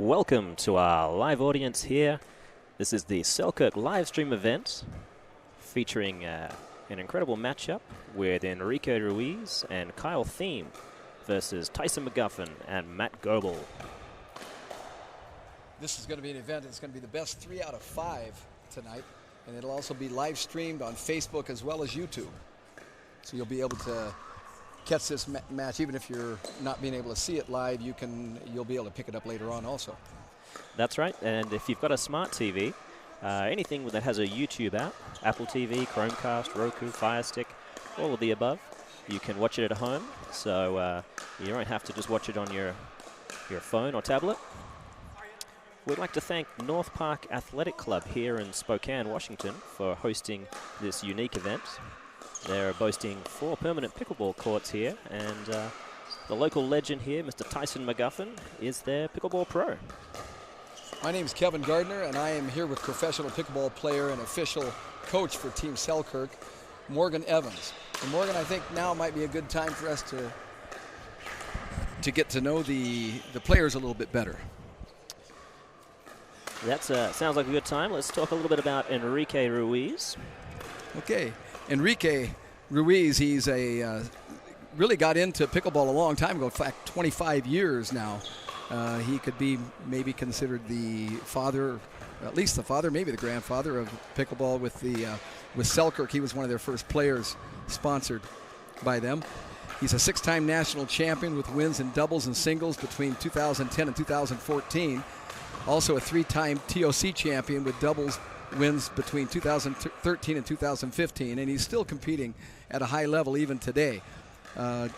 Welcome to our live audience here. This is the Selkirk live stream event featuring an incredible matchup with Enrique Ruiz and Kyle Thieme versus Tyson McGuffin and Matt Goebel. This is going to be an event. It's going to be the best 3 out of 5 tonight, and it'll also be live streamed on Facebook as well as YouTube. So you'll be able to catch this match even if you're not being able to see it live. You'll be able to pick it up later on also. That's right, and if you've got a smart TV, anything that has a YouTube app, Apple TV, Chromecast, Roku, Fire Stick, all of the above, you can watch it at home. So you don't have to just watch it on your phone or tablet. We'd like to thank North Park Athletic Club here in Spokane, Washington for hosting this unique event. They're boasting 4 permanent pickleball courts here, and the local legend here, Mr. Tyson McGuffin, is their pickleball pro. My name is Kevin Gardner, and I am here with professional pickleball player and official coach for Team Selkirk, Morgan Evans. And Morgan, I think now might be a good time for us to get to know the players a little bit better. That sounds like a good time. Let's talk a little bit about Enrique Ruiz. Okay. Enrique Ruiz, he's really got into pickleball a long time ago, in fact 25 years now. He could be maybe considered the father, at least the father, maybe the grandfather of pickleball with Selkirk. He was one of their first players sponsored by them. He's a 6-time national champion with wins in doubles and singles between 2010 and 2014. Also a 3-time TOC champion with doubles wins between 2013 and 2015, and he's still competing at a high level even today.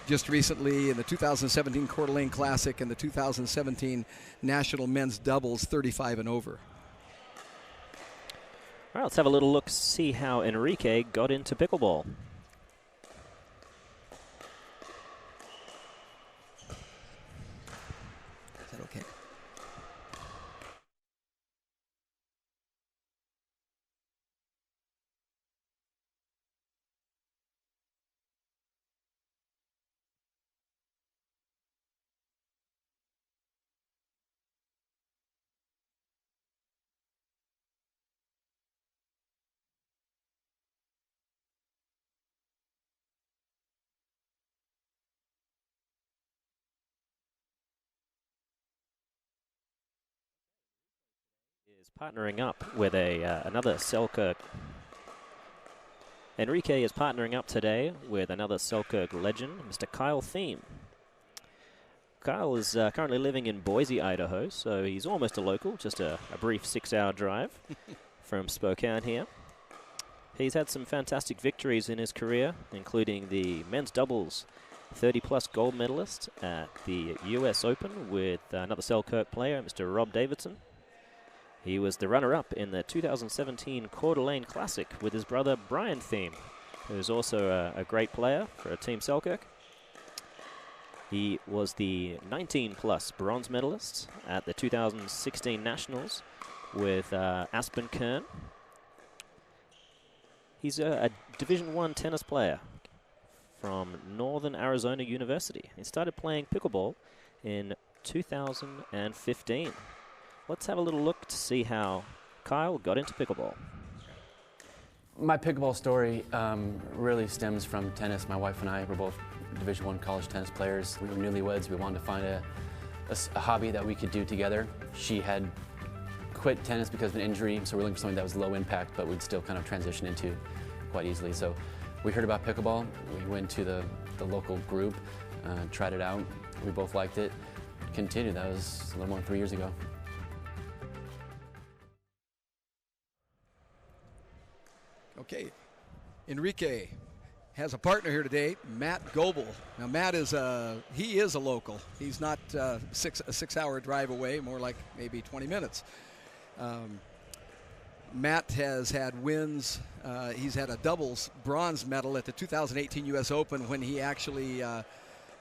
Just recently in the 2017 Coeur d'Alene Classic and the 2017 National Men's Doubles 35 and over. All right, let's have a little look, see how Enrique got into pickleball. Is that okay? Is partnering up with another Selkirk. Enrique is partnering up today with another Selkirk legend, Mr. Kyle Thieme. Kyle is currently living in Boise, Idaho, so he's almost a local, just a brief 6-hour drive from Spokane here. He's had some fantastic victories in his career, including the men's doubles 30-plus gold medalist at the U.S. Open with another Selkirk player, Mr. Rob Davidson. He was the runner-up in the 2017 Coeur d'Alene Classic with his brother Brian Thieme, who's also a great player for Team Selkirk. He was the 19-plus bronze medalist at the 2016 Nationals with Aspen Kern. He's a Division I tennis player from Northern Arizona University. He started playing pickleball in 2015. Let's have a little look to see how Kyle got into pickleball. My pickleball story really stems from tennis. My wife and I were both Division I college tennis players. We were newlyweds. We wanted to find a hobby that we could do together. She had quit tennis because of an injury, so we were looking for something that was low impact, but we'd still kind of transition into quite easily. So we heard about pickleball. We went to the local group, tried it out. We both liked it. Continued. That was a little more than 3 years ago. Okay, Enrique has a partner here today, Matt Goebel. Now Matt is a local. He's not a 6-hour drive away, more like maybe 20 minutes. Matt has had wins. He's had a doubles bronze medal at the 2018 U.S. Open when he actually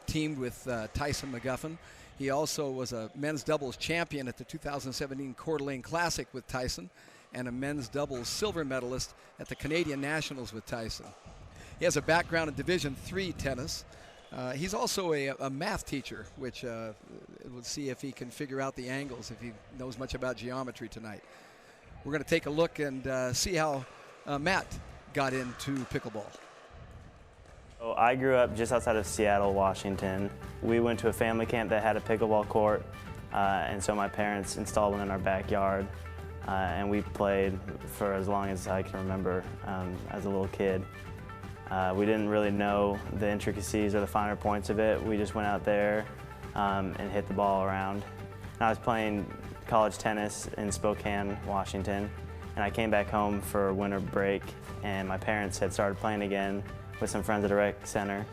teamed with Tyson McGuffin. He also was a men's doubles champion at the 2017 Coeur d'Alene Classic with Tyson, and a men's doubles silver medalist at the Canadian Nationals with Tyson. He has a background in Division III tennis, He's also a math teacher, which we'll see if he can figure out the angles, if he knows much about geometry tonight. We're going to take a look and see how Matt got into pickleball. So I grew up just outside of Seattle, Washington. We went to a family camp that had a pickleball court, and so my parents installed one in our backyard, and we played for as long as I can remember as a little kid. We didn't really know the intricacies or the finer points of it. We just went out there and hit the ball around. And I was playing college tennis in Spokane, Washington, and I came back home for winter break, and my parents had started playing again with some friends at a rec center,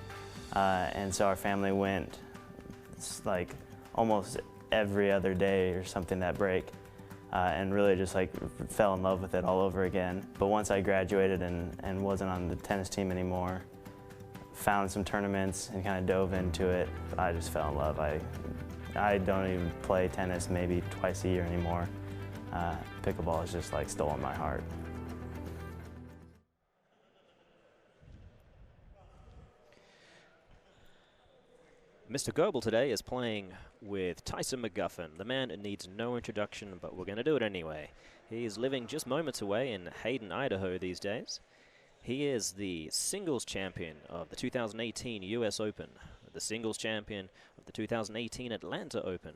and so our family went like almost every other day or something that break, and really just like fell in love with it all over again. But once I graduated and wasn't on the tennis team anymore, found some tournaments and kind of dove into it, but I just fell in love. I don't even play tennis maybe twice a year anymore. Pickleball has just like stolen my heart. Mr. Goebel today is playing with Tyson McGuffin. The man needs no introduction, but we're going to do it anyway. He is living just moments away in Hayden, Idaho these days. He is the singles champion of the 2018 US Open, the singles champion of the 2018 Atlanta Open,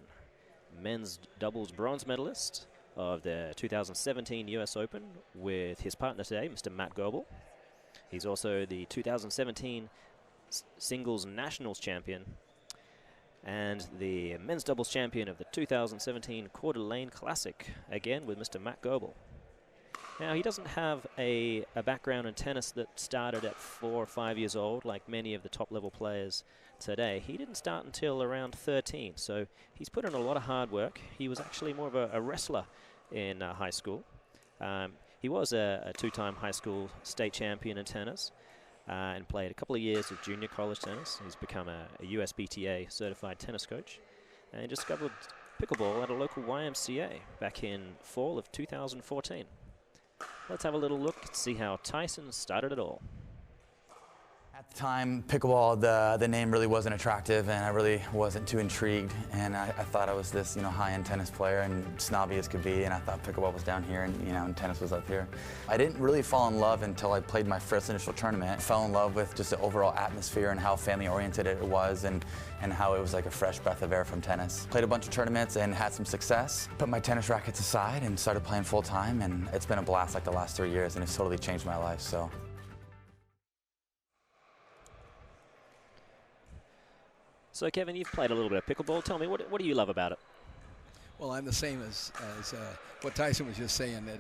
men's doubles bronze medalist of the 2017 US Open with his partner today, Mr. Matt Goebel. He's also the 2017 singles nationals champion and the men's doubles champion of the 2017 Coeur d'Alene Classic, again with Mr. Matt Goebel. Now, he doesn't have a background in tennis that started at 4 or 5 years old, like many of the top-level players today. He didn't start until around 13, so he's put in a lot of hard work. He was actually more of a wrestler in high school. He was a two-time high school state champion in tennis, and played a couple of years of junior college tennis. He's become a USBTA certified tennis coach, and discovered pickleball at a local YMCA back in fall of 2014. Let's have a little look and see how Tyson started it all. At the time, pickleball, the name really wasn't attractive, and I really wasn't too intrigued. And I thought I was this, high-end tennis player and snobby as could be. And I thought pickleball was down here, and and tennis was up here. I didn't really fall in love until I played my first initial tournament. I fell in love with just the overall atmosphere and how family-oriented it was, and how it was like a fresh breath of air from tennis. Played a bunch of tournaments and had some success. Put my tennis rackets aside and started playing full time, and it's been a blast like the last 3 years, and it's totally changed my life. So, Kevin, you've played a little bit of pickleball. Tell me, what do you love about it? Well, I'm the same as what Tyson was just saying, that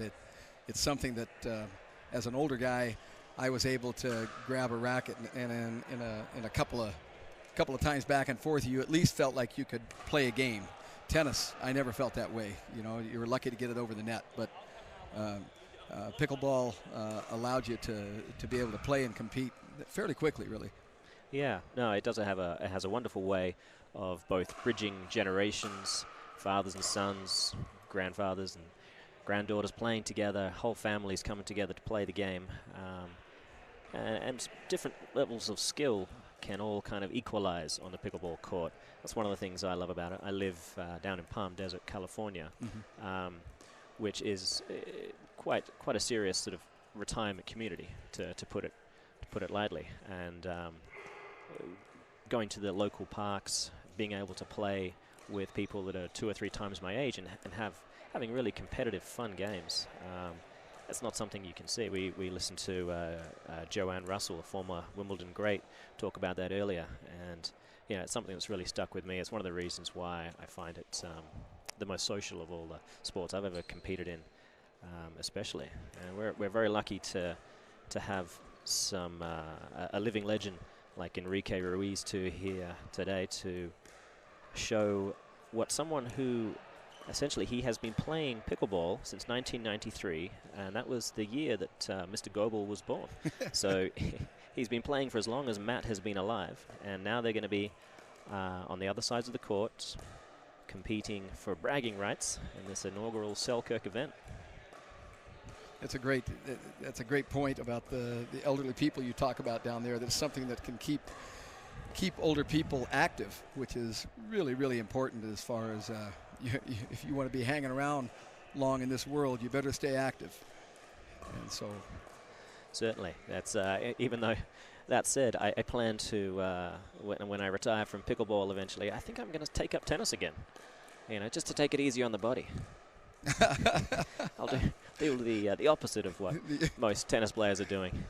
it's something that as an older guy, I was able to grab a racket and in a couple of times back and forth, you at least felt like you could play a game. Tennis, I never felt that way. You were lucky to get it over the net, but pickleball allowed you to be able to play and compete fairly quickly, really. Yeah, no, it has a wonderful way of both bridging generations, fathers and sons, grandfathers and granddaughters playing together, whole families coming together to play the game, and different levels of skill can all kind of equalize on the pickleball court. That's one of the things I love about it. I live down in Palm Desert, California, which is quite a serious sort of retirement community, to put it lightly, and going to the local parks, being able to play with people that are 2 or 3 times my age and having really competitive, fun games. That's not something you can see. We listened to Joanne Russell, a former Wimbledon great, talk about that earlier, and it's something that's really stuck with me. It's one of the reasons why I find it the most social of all the sports I've ever competed in, especially. And we're very lucky to have some a living legend like Enrique Ruiz here today to show what someone who essentially he has been playing pickleball since 1993, and that was the year that Mr. Goebel was born. So he's been playing for as long as Matt has been alive, and now they're going to be on the other sides of the court competing for bragging rights in this inaugural Selkirk event. That's a great point about the elderly people you talk about down there. That's something that can keep keep older people active, which is really, really important as far as if you want to be hanging around long in this world, you better stay active. And so, certainly, that's even though that said, I plan to when I retire from pickleball eventually, I think I'm going to take up tennis again. You know, just to take it easy on the body. I'll do the opposite of what most tennis players are doing.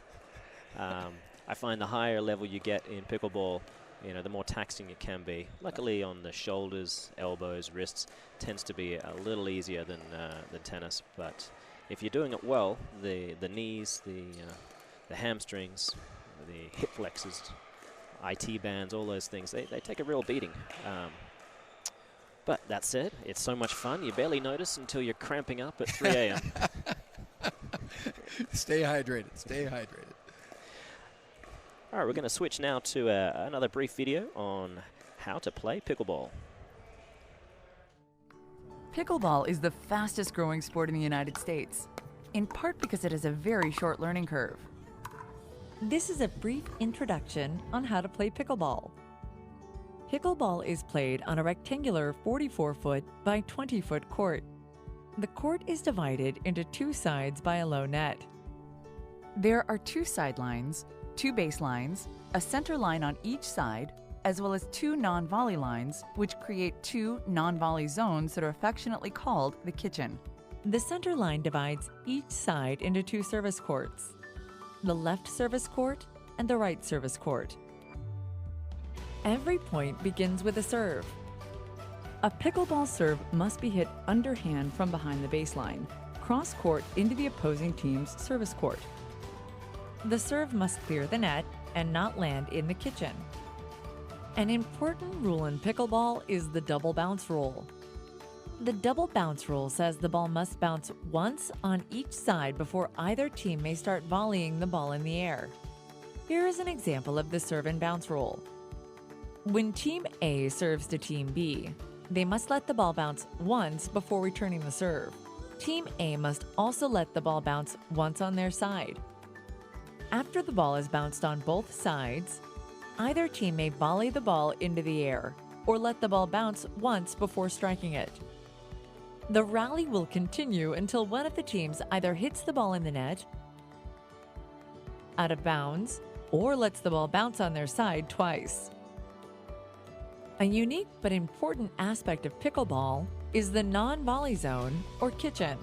I find the higher level you get in pickleball, you know, the more taxing it can be. Luckily, on the shoulders, elbows, wrists, tends to be a little easier than tennis. But if you're doing it well, the knees, the hamstrings, the hip flexors, IT bands, all those things, they take a real beating. But that said, it's so much fun, you barely notice until you're cramping up at 3 a.m. Stay hydrated, stay hydrated. All right, we're going to switch now to another brief video on how to play pickleball. Pickleball is the fastest growing sport in the United States, in part because it has a very short learning curve. This is a brief introduction on how to play pickleball. Pickleball is played on a rectangular 44-foot by 20-foot court. The court is divided into two sides by a low net. There are two sidelines, two baselines, a center line on each side, as well as two non-volley lines, which create two non-volley zones that are affectionately called the kitchen. The center line divides each side into two service courts, the left service court and the right service court. Every point begins with a serve. A pickleball serve must be hit underhand from behind the baseline, cross court into the opposing team's service court. The serve must clear the net and not land in the kitchen. An important rule in pickleball is the double bounce rule. The double bounce rule says the ball must bounce once on each side before either team may start volleying the ball in the air. Here is an example of the serve and bounce rule. When Team A serves to Team B, they must let the ball bounce once before returning the serve. Team A must also let the ball bounce once on their side. After the ball is bounced on both sides, either team may volley the ball into the air or let the ball bounce once before striking it. The rally will continue until one of the teams either hits the ball in the net, out of bounds, or lets the ball bounce on their side twice. A unique but important aspect of pickleball is the non-volley zone or kitchen.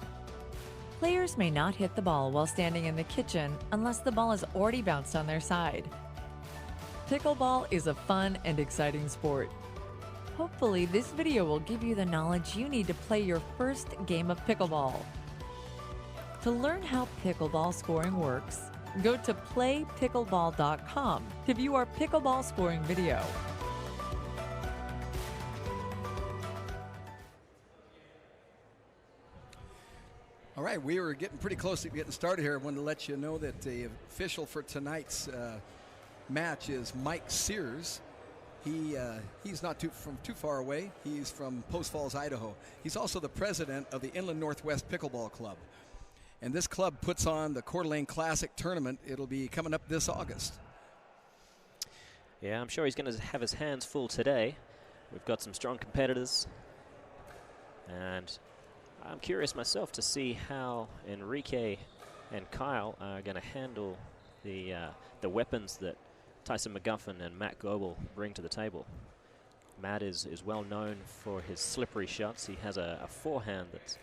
Players may not hit the ball while standing in the kitchen unless the ball has already bounced on their side. Pickleball is a fun and exciting sport. Hopefully, this video will give you the knowledge you need to play your first game of pickleball. To learn how pickleball scoring works, go to playpickleball.com to view our pickleball scoring video. All right, we were getting pretty close to getting started here. I wanted to let you know that the official for tonight's match is Mike Sears. He's not from too far away. He's from Post Falls, Idaho. He's also the president of the Inland Northwest Pickleball Club. And this club puts on the Coeur d'Alene Classic Tournament. It'll be coming up this August. Yeah, I'm sure he's going to have his hands full today. We've got some strong competitors. And I'm curious myself to see how Enrique and Kyle are going to handle the weapons that Tyson McGuffin and Matt Goebel bring to the table. Matt is well known for his slippery shots. He has a forehand that's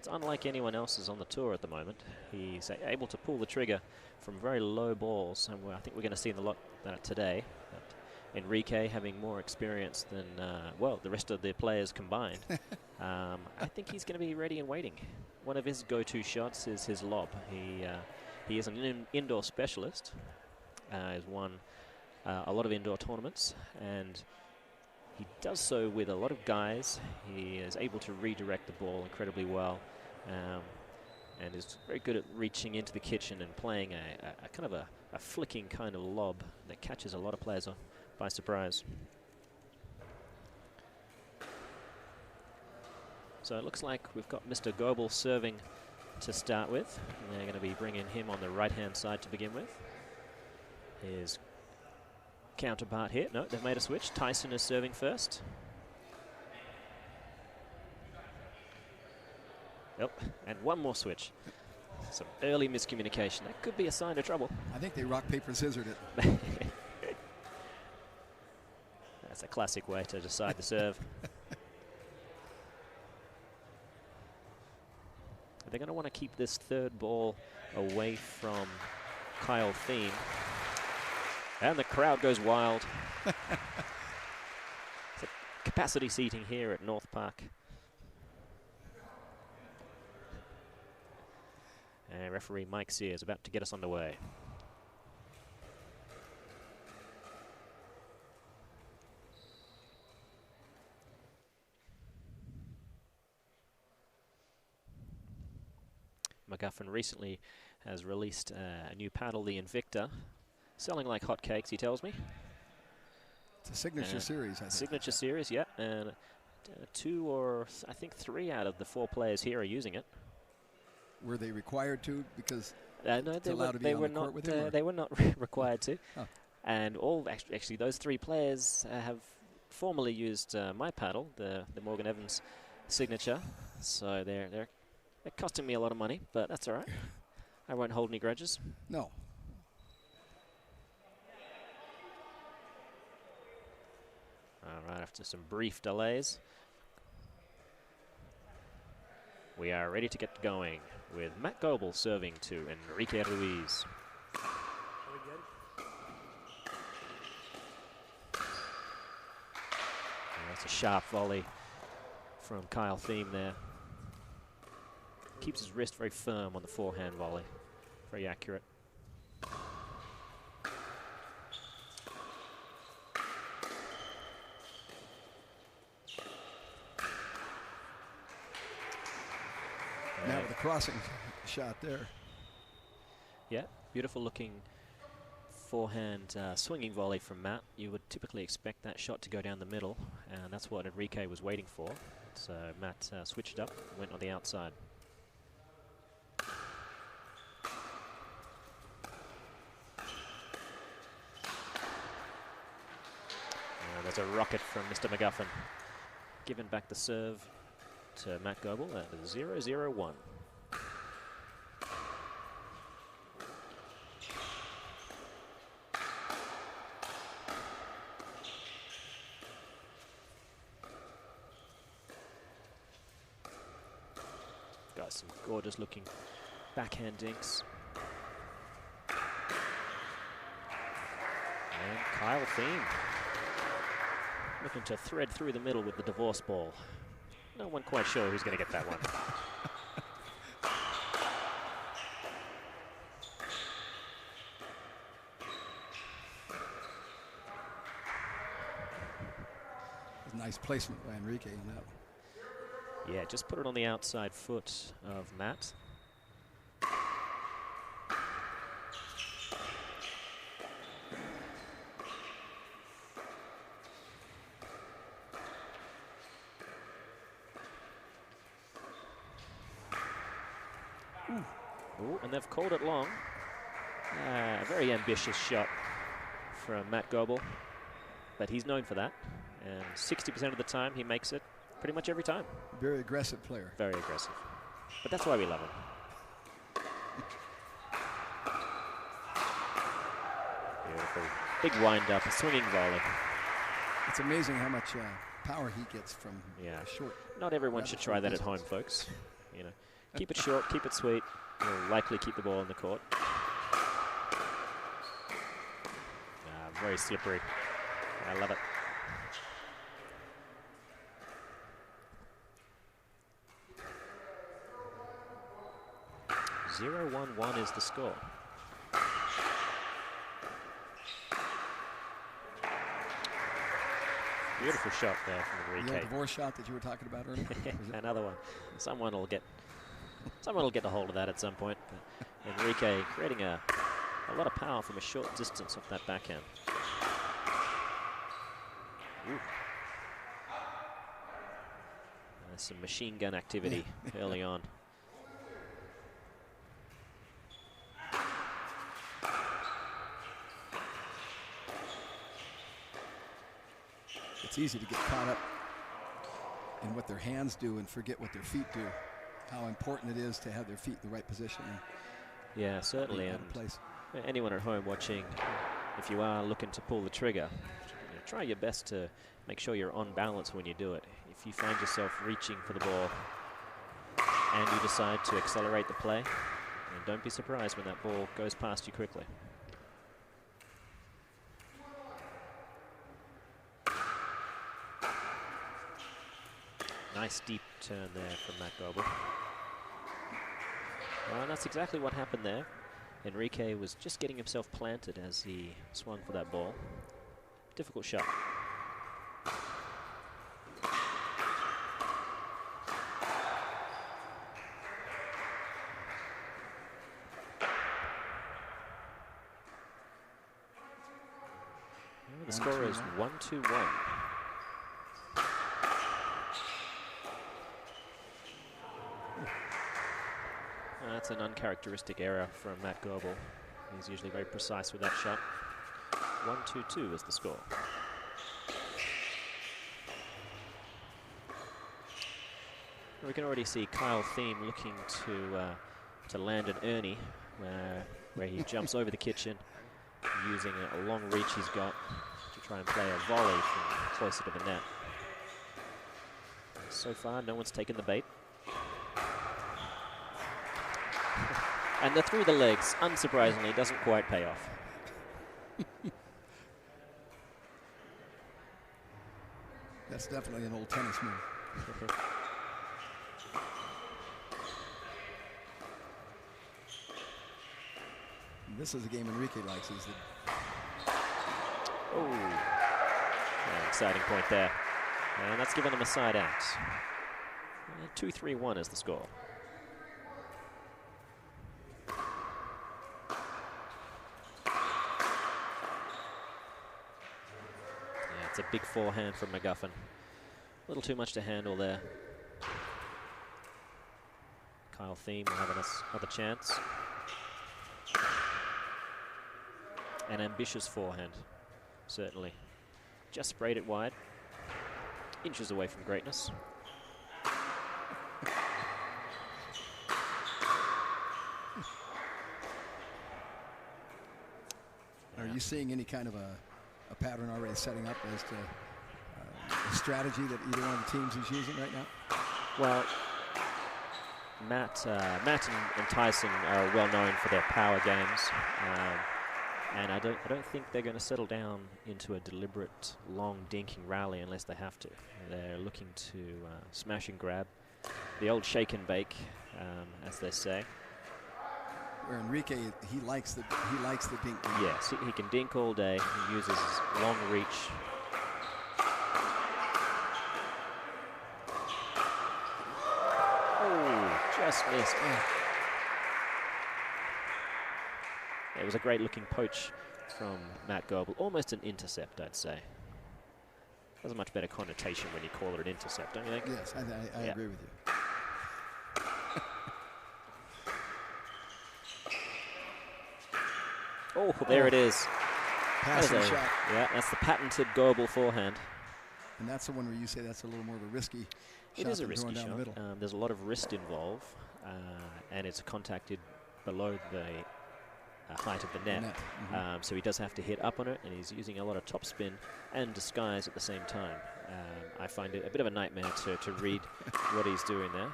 unlike anyone else's on the tour at the moment. He's able to pull the trigger from very low balls, and I think we're going to see a lot of that today. But Enrique, having more experience than, well, the rest of the players combined, I think he's going to be ready and waiting. One of his go-to shots is his lob. He is an indoor specialist. He's won a lot of indoor tournaments, and he does so with a lot of guys. He is able to redirect the ball incredibly well, and is very good at reaching into the kitchen and playing a kind of a flicking kind of lob that catches a lot of players by surprise. So it looks like we've got Mr. Goebel serving to start with. And they're going to be bringing him on the right-hand side to begin with. His counterpart here. No, they've made a switch. Tyson is serving first. Yep, and one more switch. Some early miscommunication. That could be a sign of trouble. I think they rock, paper, scissored it. That's a classic way to decide the serve. They're going to want to keep this third ball away from Kyle Thieme. And the crowd goes wild. It's a capacity seating here at North Park. And referee Mike Sears about to get us underway. McGuffin recently has released a new paddle, the Invicta, selling like hotcakes, he tells me. It's a signature series, I think. Signature series, yeah. And 2 or I think 3 out of the 4 players here are using it. Were they required to? Because no, they were not. They were not required to. Oh. And all actually, those 3 players have formerly used my paddle, the Morgan Evans signature. So they're costing me a lot of money, but that's all right. I won't hold any grudges. No. All right, after some brief delays, we are ready to get going with Matt Goebel serving to Enrique Ruiz. That's a sharp volley from Kyle Thieme there. Keeps his wrist very firm on the forehand volley. Very accurate. Now with the crossing shot there. Yeah, beautiful looking forehand swinging volley from Matt. You would typically expect that shot to go down the middle, and that's what Enrique was waiting for. So Matt switched up, went on the outside. There's a rocket from Mr. McGuffin. Giving back the serve to Matt Goebel at 0-0-1. Got some gorgeous looking backhand dinks. And Kyle Thieme looking to thread through the middle with the divorce ball. No one quite sure who's going to get that one. Nice placement by Enrique on that one. Yeah, just put it on the outside foot of Matt. Ooh, and they've called it long. A very ambitious shot from Matt Goebel, but he's known for that. And 60% of the time, he makes it pretty much every time. Very aggressive player. Very aggressive. But that's why we love him. Beautiful. Big wind-up, a swinging volley. It's amazing how much power he gets from short. Not everyone should try that at home, folks. You know, keep it short, keep it sweet. You'll likely keep the ball in the court. Very slippery. I love it. Zero 1-1 is the score. Beautiful shot there from Enrique. The divorce shot that you were talking about earlier. Another one. Someone will get a hold of that at some point. But Enrique creating a lot of power from a short distance off that backhand. Ooh. Some machine gun activity early on. it's easy to get caught up in what their hands do and forget what their feet do. How important it is to have their feet in the right position. Yeah, certainly. And place. Anyone at home watching, if you are looking to pull the trigger, try your best to make sure you're on balance when you do it. If you find yourself reaching for the ball and you decide to accelerate the play, and don't be surprised when that ball goes past you quickly. Nice deep turn there from Matt Goebel. Well, that's exactly what happened there. Enrique was just getting himself planted as he swung for that ball. Difficult shot. The score is 1-2-1. That's an uncharacteristic error from Matt Goebel. He's usually very precise with that shot. 1-2-2 is the score. We can already see Kyle Thieme looking to land an Ernie, where he jumps over the kitchen, using a long reach he's got to try and play a volley from closer to the net. So far, no one's taken the bait. And the through the legs, unsurprisingly, doesn't quite pay off. That's definitely an old tennis move. This is a game Enrique likes. Oh, yeah, exciting point there. And that's given him a side out. 2-3-1 is the score. It's a big forehand from McGuffin. A little too much to handle there. Kyle Thieme will have another chance. An ambitious forehand, certainly. Just sprayed it wide. Inches away from greatness. Are you seeing any kind of a pattern already setting up as to a strategy that either one of the teams is using right now? Well, Matt and Tyson are well known for their power games, and I don't think they're going to settle down into a deliberate long dinking rally unless they have to. They're looking to smash and grab, the old shake and bake, as they say. Where Enrique, he likes the dink. Yes, he can dink all day. He uses his long reach. Oh, just missed. It was a great looking poach from Matt Goebel. Almost an intercept, I'd say. Has a much better connotation when you call it an intercept, don't you think? Yes, I agree with you. Oh, there it is. Passing shot. Yeah, that's the patented Goebel forehand. And that's the one where you say that's a little more of a risky shot. It is a risky down shot. The middle. There's a lot of wrist involved, and it's contacted below the height of the net. Mm-hmm. So he does have to hit up on it, and he's using a lot of topspin and disguise at the same time. I find it a bit of a nightmare to read what he's doing there,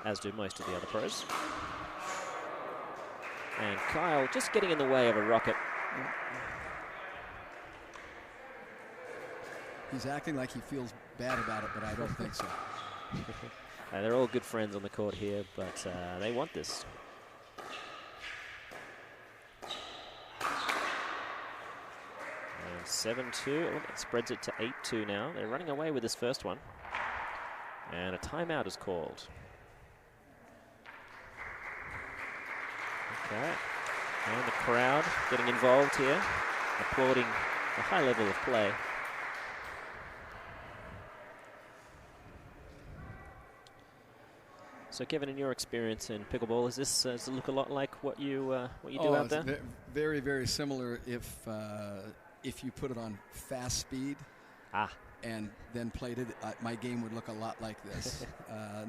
as do most of the other pros. And Kyle just getting in the way of a rocket. He's acting like he feels bad about it, but I don't think so. They're all good friends on the court here, but they want this. And 7-2, it spreads it to 8-2 now. They're running away with this first one. And a timeout is called. Okay, and the crowd getting involved here, applauding the high level of play. So, Kevin, in your experience in pickleball, does it look a lot like what you do out there? Very, very similar if you put it on fast speed. and then played it, my game would look a lot like this.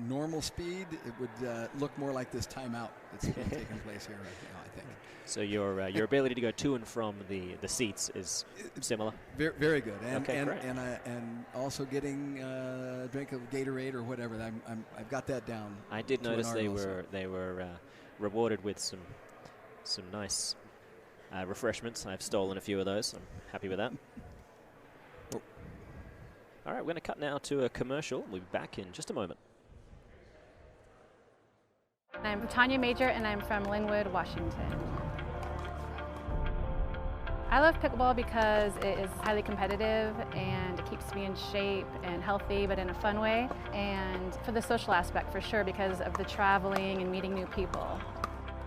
Normal speed, it would look more like this timeout that's taking place here right now, I think. So your ability to go to and from the seats is similar. Very, very good, and Okay, great. and also getting a drink of Gatorade or whatever. I've got that down. I did to an notice art also. they were rewarded with some nice refreshments. I've stolen a few of those. I'm happy with that. Oh. All right, we're going to cut now to a commercial. We'll be back in just a moment. I'm Tanya Major, and I'm from Linwood, Washington. I love pickleball because it is highly competitive and it keeps me in shape and healthy, but in a fun way. And for the social aspect, for sure, because of the traveling and meeting new people.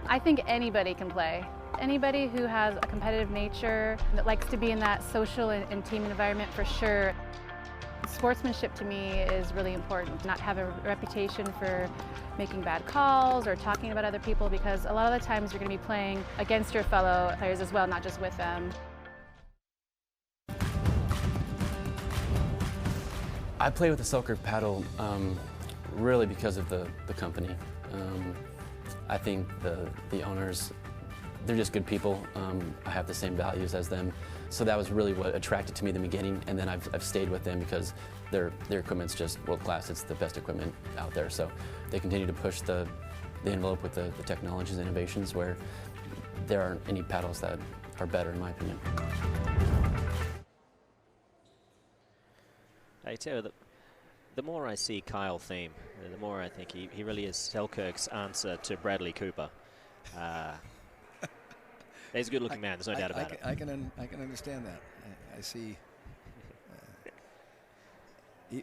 I think anybody can play. Anybody who has a competitive nature that likes to be in that social and team environment, for sure. Sportsmanship to me is really important. Not have a reputation for making bad calls or talking about other people, because a lot of the times you're going to be playing against your fellow players as well, not just with them. I play with the Selkirk paddle really because of the company. I think the owners, they're just good people. I have the same values as them. So that was really what attracted to me in the beginning, and then I've stayed with them because their equipment's just world class. It's the best equipment out there. So they continue to push the envelope with the technologies and innovations where there aren't any paddles that are better, in my opinion. I tell you that the more I see Kyle Thieme, the more I think he really is Selkirk's answer to Bradley Cooper. He's a good-looking man. There's no doubt about it. I can understand that. I see.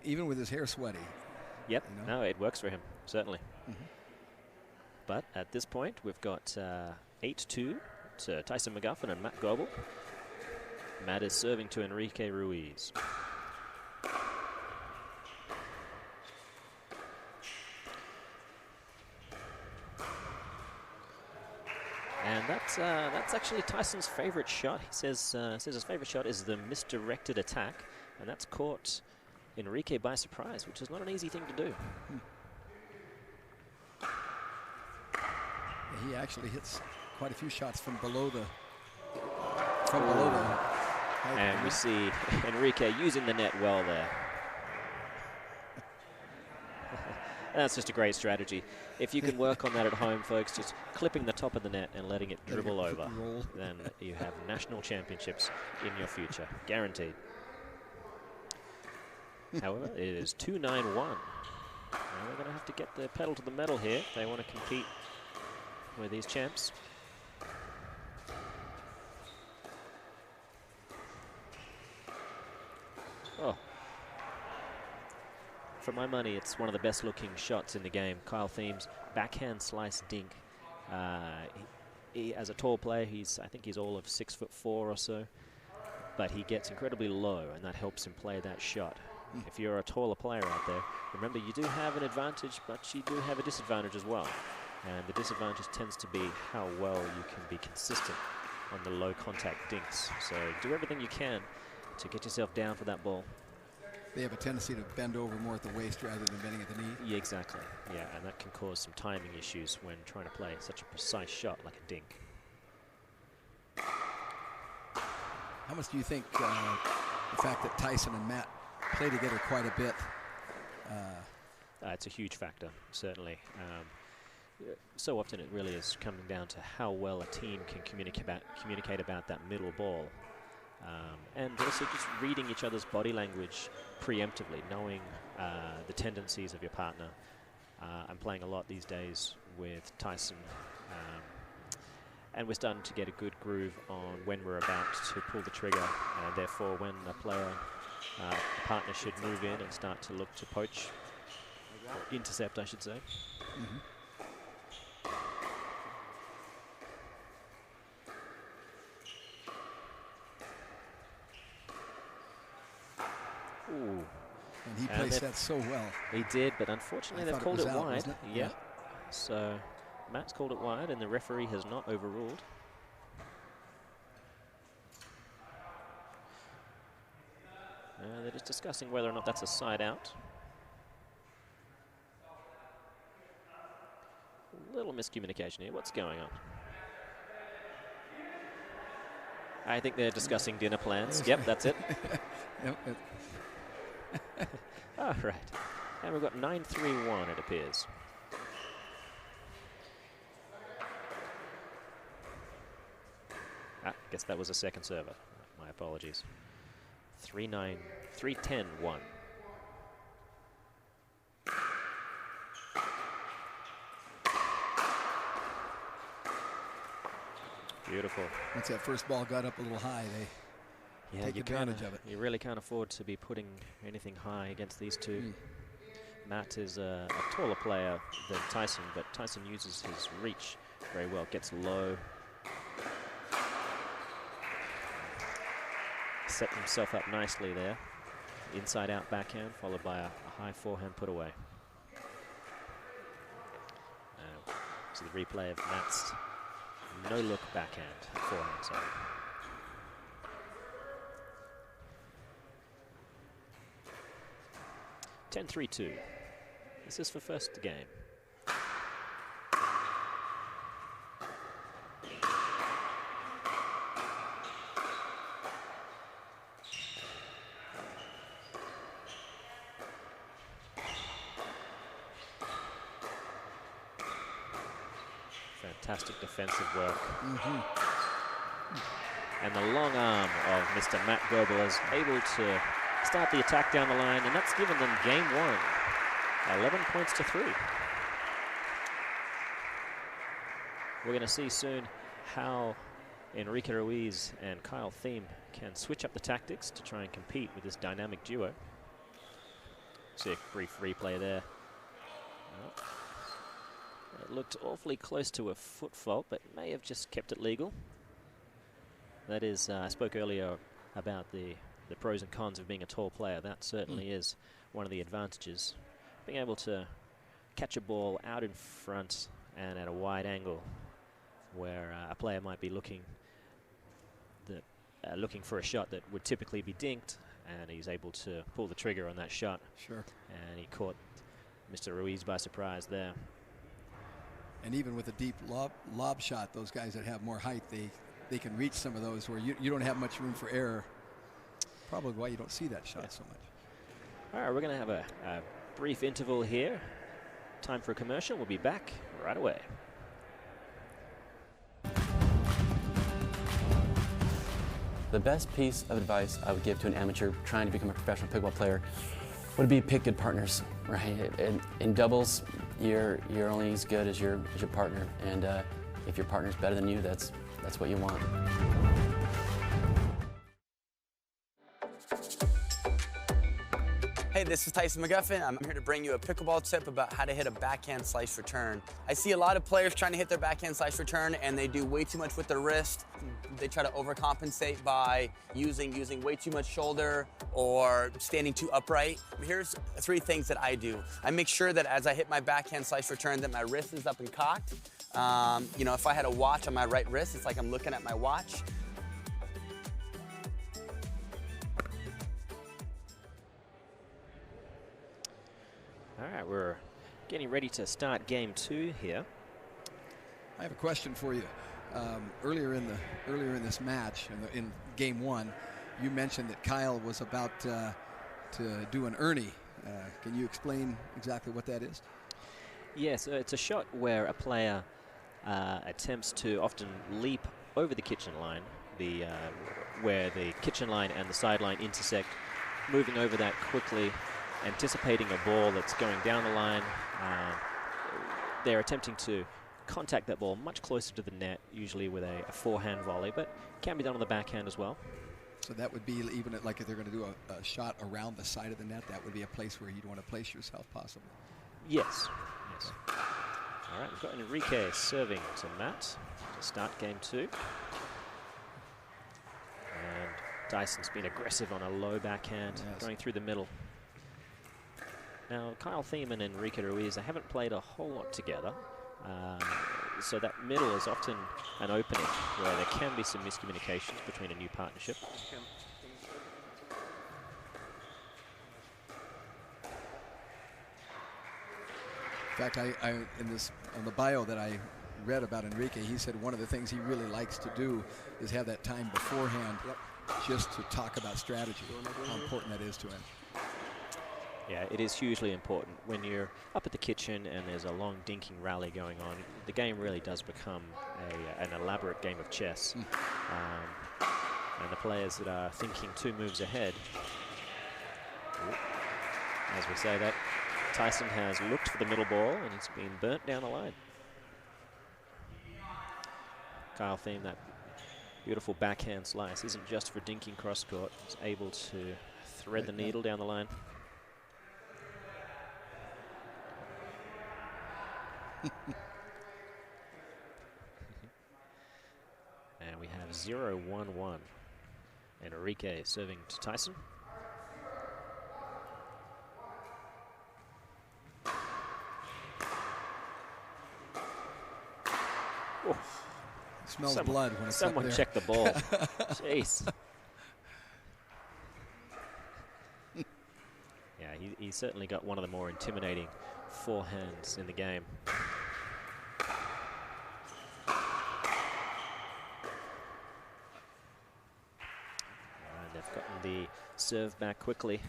Even with his hair sweaty. Yep. You know? No, it works for him, certainly. Mm-hmm. But at this point, we've got 8-2 to Tyson McGuffin and Matt Goebel. Matt is serving to Enrique Ruiz. And that's actually Tyson's favorite shot. He says his favorite shot is the misdirected attack, and that's caught Enrique by surprise, which is not an easy thing to do. He actually hits quite a few shots from below the. And we see Enrique using the net well there. That's just a great strategy. If you can work on that at home, folks, just clipping the top of the net and letting it dribble over, then you have national championships in your future, guaranteed. However, it is 2-9-1. Now they're going to have to get the pedal to the metal here if they want to compete with these champs. Oh. For my money, it's one of the best looking shots in the game. Kyle Thieme's backhand slice dink. He, as a tall player, I think he's all of 6'4" or so, but he gets incredibly low, and that helps him play that shot. If you're a taller player out there, remember you do have an advantage, but you do have a disadvantage as well. And the disadvantage tends to be how well you can be consistent on the low contact dinks. So do everything you can to get yourself down for that ball. They have a tendency to bend over more at the waist rather than bending at the knee. Yeah, exactly. Yeah, and that can cause some timing issues when trying to play such a precise shot like a dink. How much do you think the fact that Tyson and Matt play together quite a bit? It's a huge factor, certainly. So often it really is coming down to how well a team can communicate about that middle ball. And also just reading each other's body language preemptively, knowing the tendencies of your partner. I'm playing a lot these days with Tyson, and we're starting to get a good groove on when we're about to pull the trigger, and therefore when a player, a partner should move in and start to look to poach, or intercept, I should say. Mm-hmm. Ooh. And he placed that so well. He did, but unfortunately they've called it out, wide. wasn't it? Yeah. So Matt's called it wide, and the referee has not overruled. They're just discussing whether or not that's a side out. A little miscommunication here. What's going on? I think they're discussing dinner plans. Yep, that's it. Yep. All right. And we've got 9-3-1, it appears. I guess that was a second server. My apologies. 3-9, 3-10-1. Beautiful. Once that first ball got up a little high, they take advantage of it. You really can't afford to be putting anything high against these two. Matt is a taller player than Tyson, but Tyson uses his reach very well, gets low. Set himself up nicely there. Inside out backhand, followed by a high forehand put away. So the replay of Matt's no-look backhand, forehand, sorry. (10-3-2). This is for first game. Fantastic defensive work. And the long arm of Mr. Matt Goebel is able to start the attack down the line, and that's given them game 1, 11 points to 3. We're going to see soon how Enrique Ruiz and Kyle Thieme can switch up the tactics to try and compete with this dynamic duo. See a brief replay there. It looked awfully close to a foot fault, but may have just kept it legal. That is, I spoke earlier about the pros and cons of being a tall player. That certainly is one of the advantages. Being able to catch a ball out in front and at a wide angle where a player might be looking for a shot that would typically be dinked, and he's able to pull the trigger on that shot. Sure. And he caught Mr. Ruiz by surprise there. And even with a deep lob shot, those guys that have more height, they can reach some of those where you don't have much room for error. Probably why you don't see that shot so much. All right, we're going to have a brief interval here. Time for a commercial. We'll be back right away. The best piece of advice I would give to an amateur trying to become a professional pickleball player would be pick good partners, right? In doubles, you're only as good as your partner, and if your partner's better than you, that's what you want. Hey, this is Tyson McGuffin. I'm here to bring you a pickleball tip about how to hit a backhand slice return. I see a lot of players trying to hit their backhand slice return, and they do way too much with their wrist. They try to overcompensate by using way too much shoulder or standing too upright. Here's 3 things that I do. I make sure that as I hit my backhand slice return that my wrist is up and cocked. You know, if I had a watch on my right wrist, it's like I'm looking at my watch. All right, we're getting ready to start game 2 here. I have a question for you. Earlier in this match, in game 1, you mentioned that Kyle was about to do an Ernie. Can you explain exactly what that is? Yes, it's a shot where a player attempts to often leap over the kitchen line, where the kitchen line and the sideline intersect, moving over that quickly, anticipating a ball that's going down the line. They're attempting to contact that ball much closer to the net, usually with a forehand volley, but can be done on the backhand as well. So that would be even like if they're going to do a shot around the side of the net, that would be a place where you'd want to place yourself possibly. Yes. Yes. Okay. All right, we've got Enrique serving to Matt to start game 2. And Dyson's been aggressive on a low backhand, going through the middle. Now, Kyle Thieme and Enrique Ruiz, they haven't played a whole lot together. So that middle is often an opening where there can be some miscommunications between a new partnership. In fact, on the bio that I read about Enrique, he said one of the things he really likes to do is have that time beforehand just to talk about strategy, how important that is to him. Yeah, it is hugely important. When you're up at the kitchen and there's a long dinking rally going on, the game really does become an elaborate game of chess. And the players that are thinking 2 moves ahead, as we say that, Tyson has looked for the middle ball and it's been burnt down the line. Kyle Thieme, that beautiful backhand slice isn't just for dinking cross court. He's able to thread the needle down the line. And we have 0-1-1. Enrique serving to Tyson. Oh. Smells blood when it's someone up there. check the ball. Jeez. Yeah, he certainly got one of the more intimidating forehands in the game. And they've gotten the serve back quickly.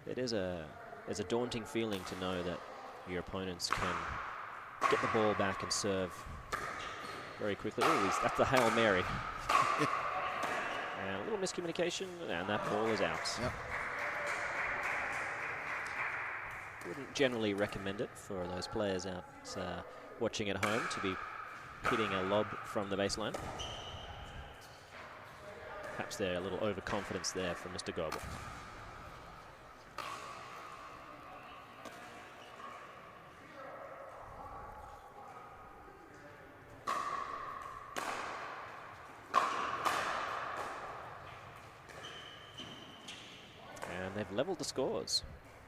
There's a daunting feeling to know that your opponents can get the ball back and serve very quickly. Ooh, that's the Hail Mary. And a little miscommunication, and that ball is out. Yep. Wouldn't generally recommend it for those players out watching at home to be hitting a lob from the baseline. Perhaps there's a little overconfidence there from Mr. Goebel. And they've leveled the scores.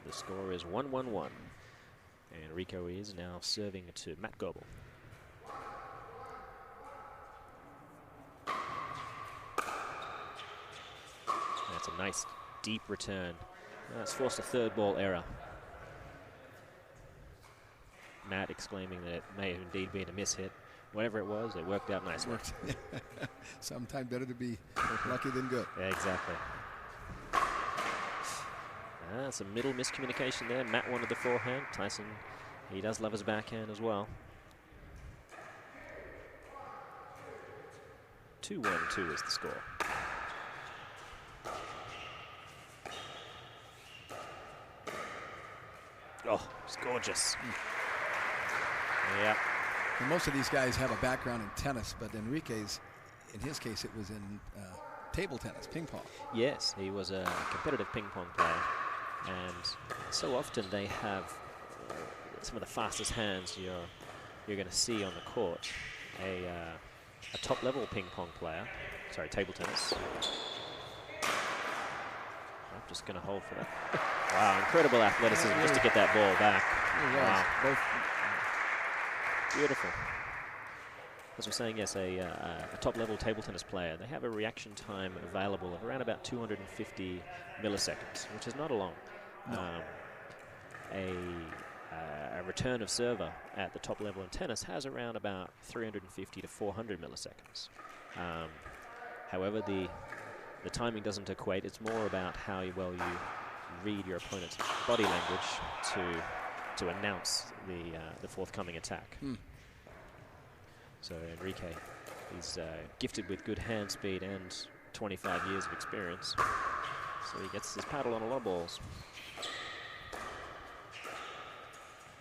The score is 1-1-1. And Rico is now serving to Matt Goebel. That's a nice deep return. That's forced a 3rd ball error. Matt exclaiming that it may have indeed been a mishit. Whatever it was, it worked out nicely. Sometimes better to be lucky than good. Yeah, exactly. Some middle miscommunication there. Matt wanted the forehand. Tyson, he does love his backhand as well. 2-1-2 is the score. Oh, it's gorgeous. Yeah. And most of these guys have a background in tennis, but Enrique's, in his case, it was in table tennis, ping pong. Yes, he was a competitive ping pong player. And so often they have some of the fastest hands you're going to see on the court. A top-level ping pong player, sorry, table tennis. I'm just going to hold for that. Wow, incredible athleticism just to get that ball back. Wow. Beautiful. As we're saying, yes, a top-level table tennis player, they have a reaction time available of around about 250 milliseconds, which is not a long. No. A return of server at the top level in tennis has around about 350 to 400 milliseconds. However, the timing doesn't equate. It's more about how well you read your opponent's body language to announce the forthcoming attack. So Enrique, he's gifted with good hand speed and 25 years of experience. So he gets his paddle on a lot of balls.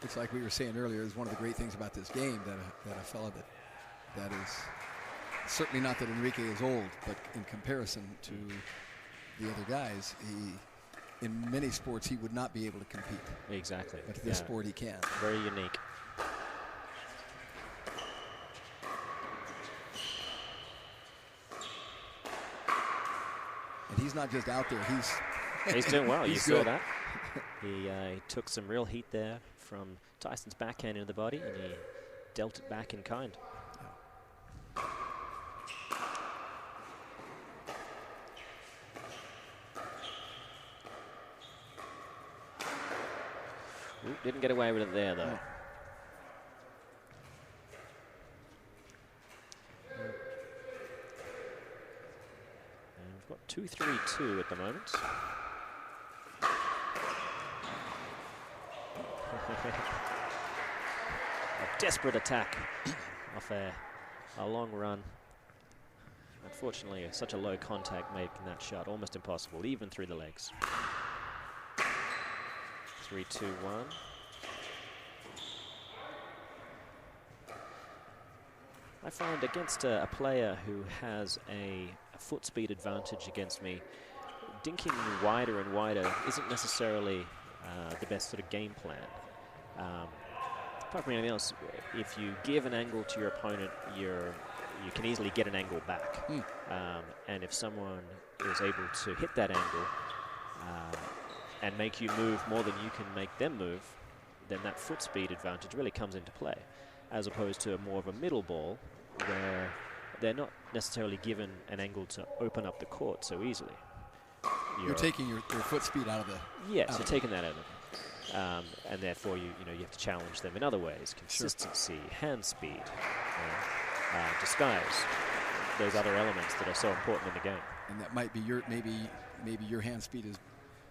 It's like we were saying earlier, is one of the great things about this game that a fellow that is certainly not that Enrique is old, but in comparison to the other guys, in many sports he would not be able to compete. Exactly. But this sport he can. Very unique. And he's not just out there, he's doing well. You saw good. that. He took some real heat there from Tyson's backhand into the body, and he dealt it back in kind. Ooh, didn't get away with it there, though. No. And we've got 2-3-2 at the moment. A desperate attack off a long run. Unfortunately, such a low contact making that shot almost impossible, even through the legs. 3-2-1. I find against a player who has a foot speed advantage against me, dinking wider and wider isn't necessarily the best sort of game plan. Apart from anything else, if you give an angle to your opponent, you can easily get an angle back. And if someone is able to hit that angle and make you move more than you can make them move, then that foot speed advantage really comes into play, as opposed to more of a middle ball where they're not necessarily given an angle to open up the court so easily. You're taking your foot speed out of the... Yes, you're taking that out of them. And therefore, you have to challenge them in other ways. Consistency, hand speed, disguise. Those other elements that are so important in the game. And that might be maybe your hand speed is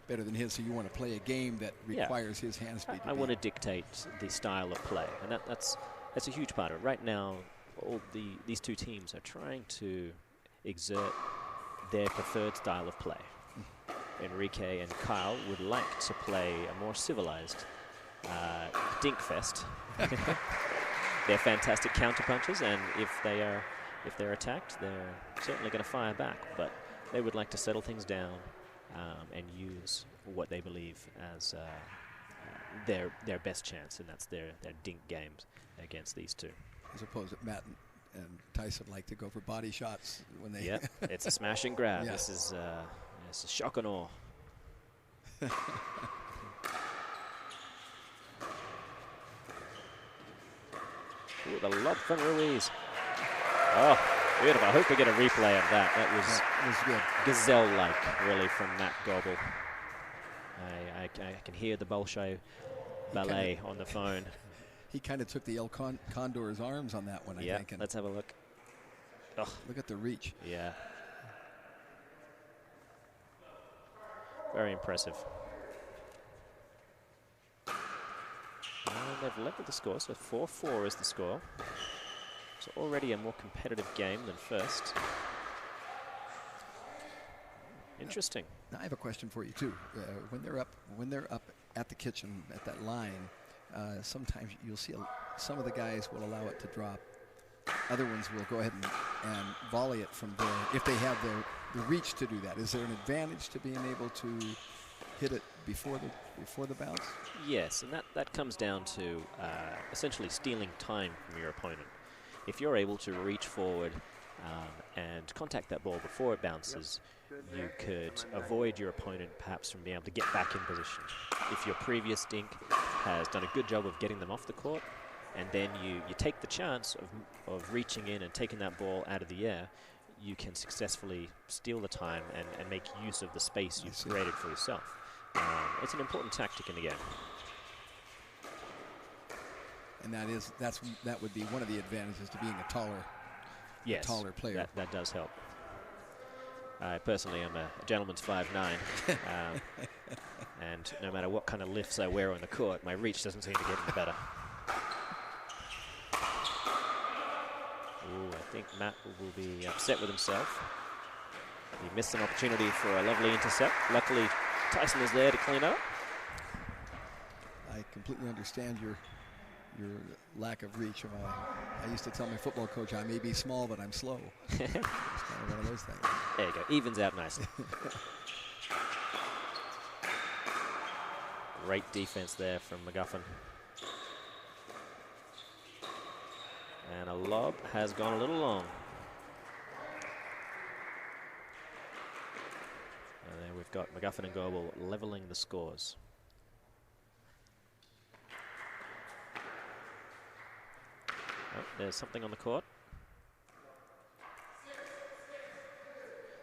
better than his, so you want to play a game that requires his hand speed. I want to dictate the style of play, and that's a huge part of it. Right now, these two teams are trying to exert their preferred style of play. Enrique and Kyle would like to play a more civilized dink fest. They're fantastic counterpunchers, and if they're attacked, they're certainly going to fire back. But they would like to settle things down and use what they believe as their best chance, and that's their dink games against these two. As opposed to Matt and Tyson like to go for body shots when they... Yep, it's a smash and grab. Yeah. This is shock and awe. Ooh, the lob from Ruiz. Oh, beautiful. I hope we get a replay of that. That was good. Gazelle-like, really, from Matt Goebel. I can hear the Bolshoi ballet on the phone. He kind of took the El Condor's arms on that one, I think. Yeah, let's have a look. Oh. Look at the reach. Yeah. Very impressive. And they've leveled the score, so 4-4 is the score. So already a more competitive game than first. Interesting. Now I have a question for you too. When they're up at the kitchen at that line, sometimes you'll see some of the guys will allow it to drop. Other ones will go ahead and volley it from there if they have the reach to do that. Is there an advantage to being able to hit it before the bounce? Yes, and that comes down to essentially stealing time from your opponent. If you're able to reach forward and contact that ball before it bounces, you could avoid your opponent perhaps from being able to get back in position. If your previous dink has done a good job of getting them off the court, and then you take the chance of reaching in and taking that ball out of the air, you can successfully steal the time and make use of the space you've created for yourself. It's an important tactic in the game. And that would be one of the advantages to being a taller player. That does help. I personally am a gentleman's 5'9", and no matter what kind of lifts I wear on the court, my reach doesn't seem to get any better. Ooh, I think Matt will be upset with himself. He missed an opportunity for a lovely intercept. Luckily, Tyson is there to clean up. I completely understand your lack of reach. I used to tell my football coach, I may be small, but I'm slow. It's kind of one of those things. There you go. Evens out nicely. Great defense there from McGuffin. And a lob has gone a little long. And there we've got McGuffin and Goebel leveling the scores. Oh, there's something on the court.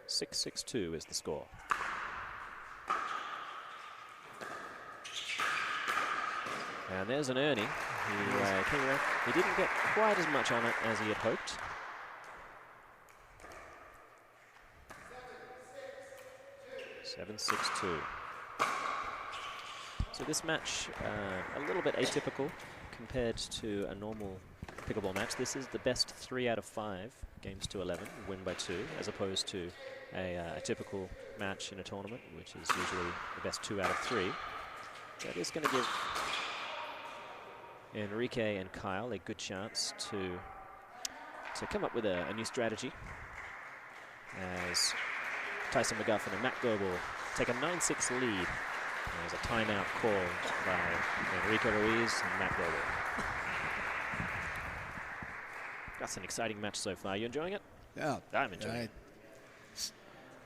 6-6-2 is the score. And there's an Ernie. He didn't get quite as much on it as he had hoped. Seven, 6-2. So this match, a little bit atypical compared to a normal pickleball match. This is the best 3 out of 5 games to 11, win by 2, as opposed to a typical match in a tournament, which is usually the best 2 out of 3. That is going to give Enrique and Kyle a good chance to come up with a new strategy, as Tyson McGuffin and Matt Goebel take a 9-6 lead. There's a timeout called by Enrique Ruiz and Matt Goebel. That's an exciting match so far. You enjoying it? Yeah. I'm enjoying it.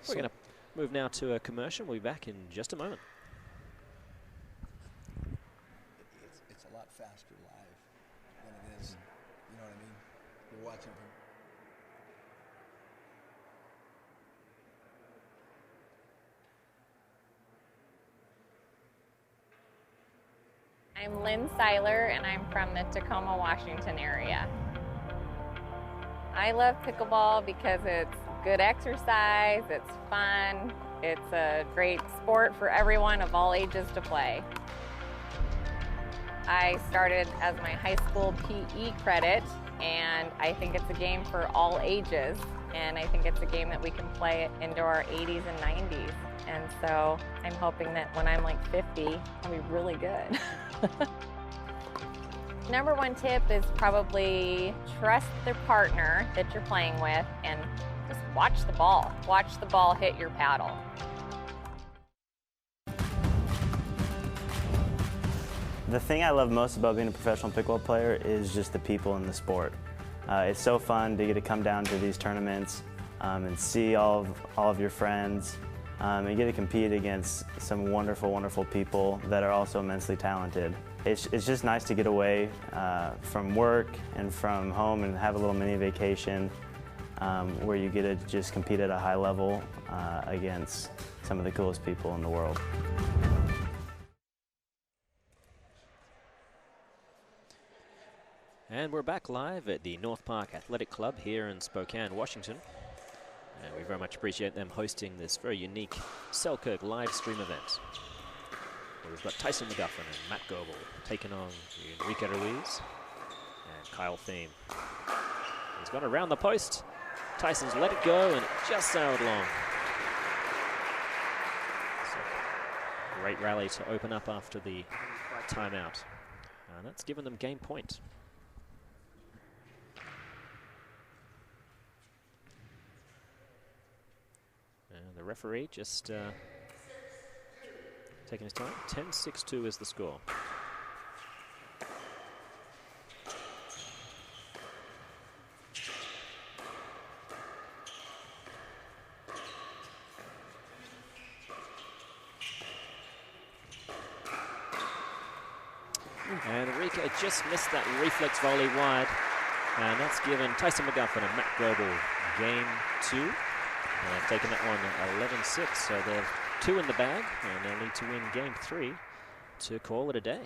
We're going to move now to a commercial. We'll be back in just a moment. It's a lot faster live than it is, you know what I mean? You're watching from. I'm Lynn Seiler, and I'm from the Tacoma, Washington area. I love pickleball because it's good exercise, it's fun, it's a great sport for everyone of all ages to play. I started as my high school PE credit, and I think it's a game for all ages, and I think it's a game that we can play into our 80s and 90s. And so I'm hoping that when I'm like 50, I'll be really good. Number one tip is probably trust the partner that you're playing with and just watch the ball. Watch the ball hit your paddle. The thing I love most about being a professional pickleball player is just the people in the sport. It's so fun to get to come down to these tournaments and see all of your friends. And get to compete against some wonderful, wonderful people that are also immensely talented. It's just nice to get away from work and from home and have a little mini vacation where you get to just compete at a high level against some of the coolest people in the world. And we're back live at the North Park Athletic Club here in Spokane, Washington. We very much appreciate them hosting this very unique Selkirk live stream event. We've got Tyson McGuffin and Matt Goebel taking on Enrique Ruiz and Kyle Thieme. He's gone around the post. Tyson's let it go and it just sailed long. So, great rally to open up after the timeout. And that's given them game point. The referee just taking his time. 10-6-2 is the score. And Enrique just missed that reflex volley wide. And that's given Tyson McGuffin and Matt Goebel game 2. And they've taken that one 11-6, so they're 2 in the bag, and they'll need to win game 3 to call it a day.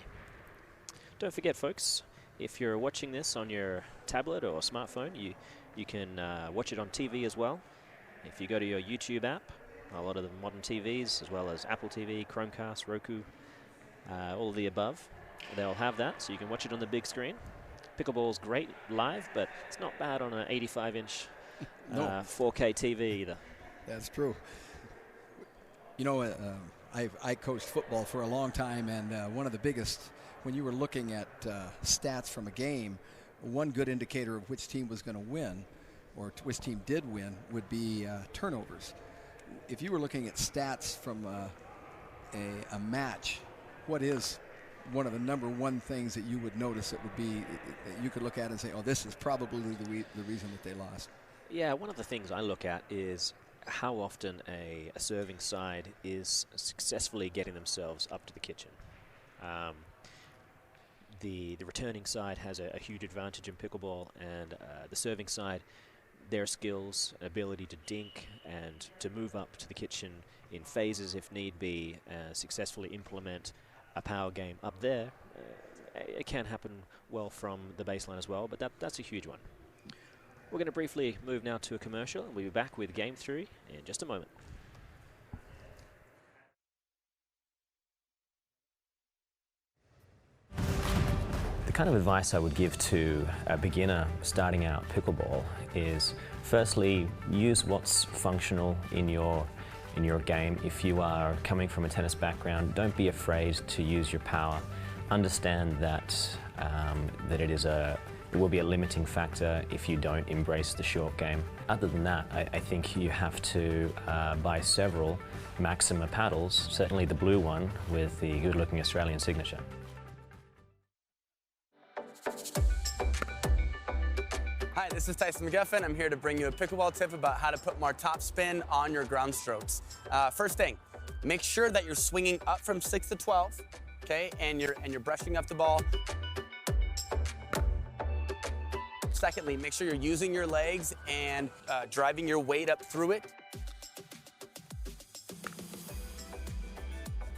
Don't forget, folks, if you're watching this on your tablet or smartphone, you can watch it on TV as well. If you go to your YouTube app, a lot of the modern TVs, as well as Apple TV, Chromecast, Roku, all of the above, they'll have that, so you can watch it on the big screen. Pickleball's great live, but it's not bad on an 85-inch 4K TV either. That's true. You know, I coached football for a long time, and one of the biggest, when you were looking at stats from a game, one good indicator of which team was going to win, or which team did win, would be turnovers. If you were looking at stats from a match, what is one of the number one things that you would notice that would be, that you could look at and say, oh, this is probably the reason that they lost? Yeah, one of the things I look at is how often a serving side is successfully getting themselves up to the kitchen. The returning side has a huge advantage in pickleball, and the serving side, their skills, ability to dink and to move up to the kitchen in phases if need be, successfully implement a power game up there, it can happen well from the baseline as well, but that's a huge one. We're going to briefly move now to a commercial, and we'll be back with Game 3 in just a moment. The kind of advice I would give to a beginner starting out pickleball is, firstly, use what's functional in your game. If you are coming from a tennis background, don't be afraid to use your power. Understand that it will be a limiting factor if you don't embrace the short game. Other than that, I think you have to buy several Maxima paddles, certainly the blue one with the good-looking Australian signature. Hi, this is Tyson McGuffin. I'm here to bring you a pickleball tip about how to put more top spin on your ground strokes. First thing, make sure that you're swinging up from 6 to 12, okay, and you're brushing up the ball. Secondly, make sure you're using your legs and driving your weight up through it.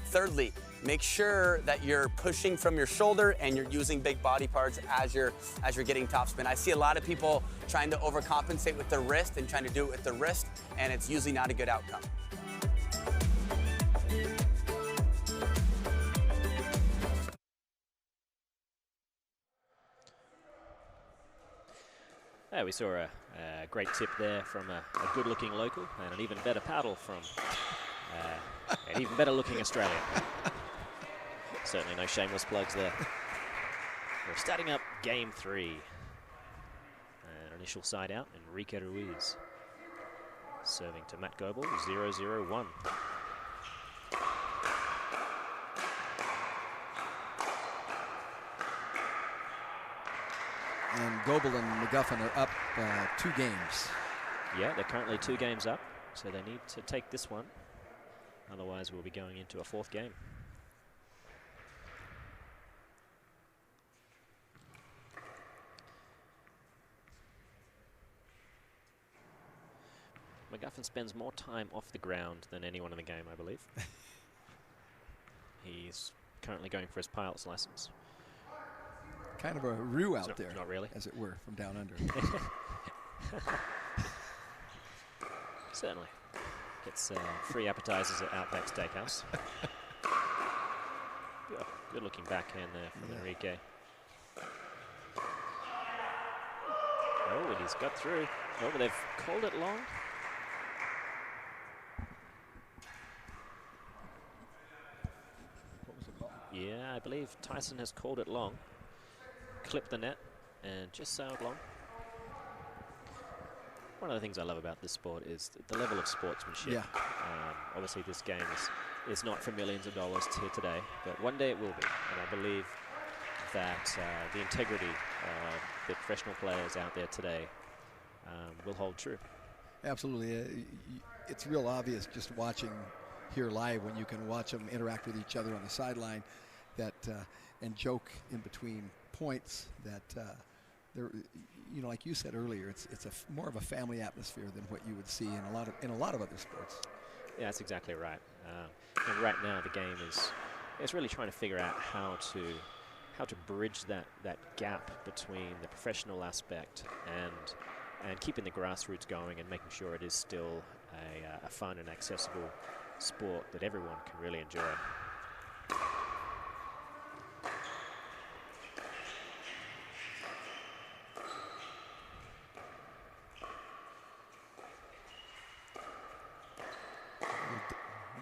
Thirdly, make sure that you're pushing from your shoulder and you're using big body parts as you're getting topspin. I see a lot of people trying to overcompensate with their wrist and trying to do it with their wrist, and it's usually not a good outcome. Yeah, we saw a great tip there from a good-looking local, and an even better paddle from an even better-looking Australian. Certainly no shameless plugs there. We're starting up Game 3. An initial side out, Enrique Ruiz. Serving to Matt Goebel, 0-0-1. And Goebel and McGuffin are up 2 games. Yeah, they're currently 2 games up, so they need to take this one. Otherwise, we'll be going into a 4th game. McGuffin spends more time off the ground than anyone in the game, I believe. He's currently going for his pilot's license. Kind of a roux out there, not really, as it were, from down under. Certainly. Gets free appetizers at Outback Steakhouse. Good looking backhand there from Enrique. Oh, and he's got through. Oh, but they've called it long. What was the call? Yeah, I believe Tyson has called it long. Clipped the net and just sailed long. One of the things I love about this sport is the level of sportsmanship. Yeah. Obviously, this game is not for millions of dollars here today, but one day it will be. And I believe that the integrity of the professional players out there today will hold true. Absolutely. It's real obvious just watching here live when you can watch them interact with each other on the sideline that and joke in between points that they're, you know, like you said earlier, it's more of a family atmosphere than what you would see in a lot of other sports. Yeah, that's exactly right. And right now the game is really trying to figure out how to bridge that gap between the professional aspect and keeping the grassroots going and making sure it is still a fun and accessible sport that everyone can really enjoy.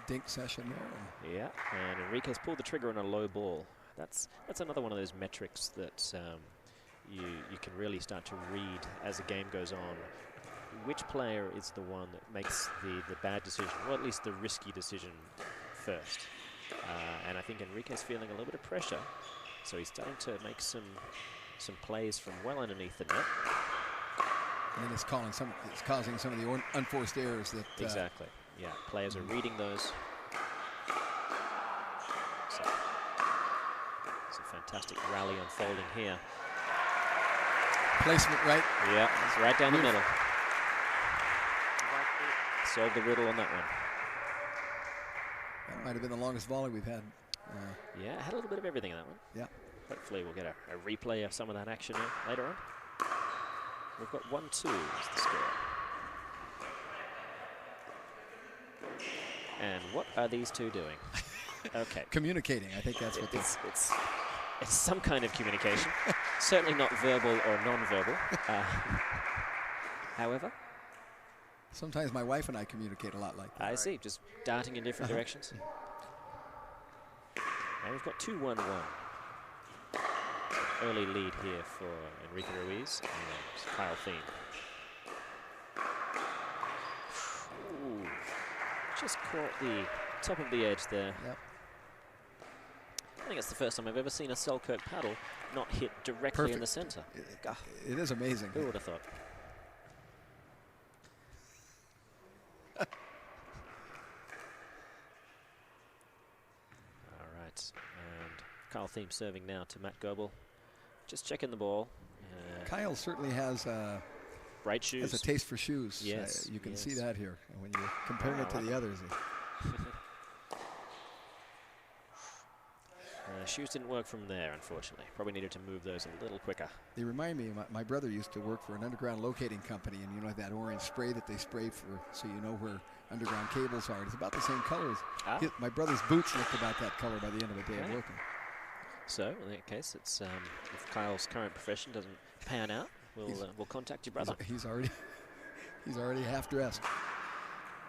Dink session there. Yeah, and Enrique's pulled the trigger on a low ball. That's another one of those metrics that you can really start to read as the game goes on. Which player is the one that makes the bad decision, or at least the risky decision first? And I think Enrique's feeling a little bit of pressure, so he's starting to make some plays from well underneath the net. And then it's causing some of the unforced errors that. Exactly. Yeah, players are reading those. So, it's a fantastic rally unfolding here. Placement right. Yeah, it's right down the middle. Solved the riddle on that one. That might have been the longest volley we've had. Yeah, had a little bit of everything in that one. Yeah. Hopefully we'll get a replay of some of that action later on. We've got 1-2 is the score. And what are these two doing? Okay. Communicating, I think that's what it's some kind of communication. Certainly not verbal or non-verbal. However, sometimes my wife and I communicate a lot like that. I see, just darting in different directions. And we've got 2-1-1. Early lead here for Enrique Ruiz and Kyle Thieme. Ooh, just caught the top of the edge there. Yep. I think it's the first time I've ever seen a Selkirk paddle not hit directly in the center. It is amazing. Who would have thought? All right, and Kyle Thieme serving now to Matt Goebel. Just checking the ball. Kyle certainly has bright shoes. Has a taste for shoes. Yes, you can see that here when you're comparing it to the others. Shoes didn't work from there, unfortunately. Probably needed to move those a little quicker. They remind me, my brother used to work for an underground locating company, and you know that orange spray that they spray for so you know where underground cables are. It's about the same color as my brother's boots looked about that color by the end of the day of working. So in that case, it's if Kyle's current profession doesn't pan out, we'll contact your brother. He's already half dressed.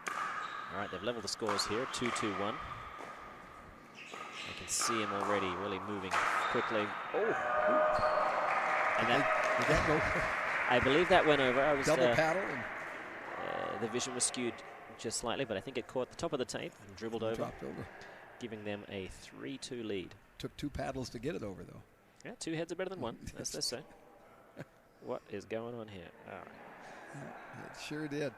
All right, they've leveled the scores here, 2-2-1. I can see him already really moving quickly. Oh! And I believe that went over. I was double paddle. The vision was skewed just slightly, but I think it caught the top of the tape and dribbled over, dropped over, giving them a 3-2 lead. Took 2 paddles to get it over, though. Yeah, 2 heads are better than 1, as they say. What is going on here? All right. It sure did.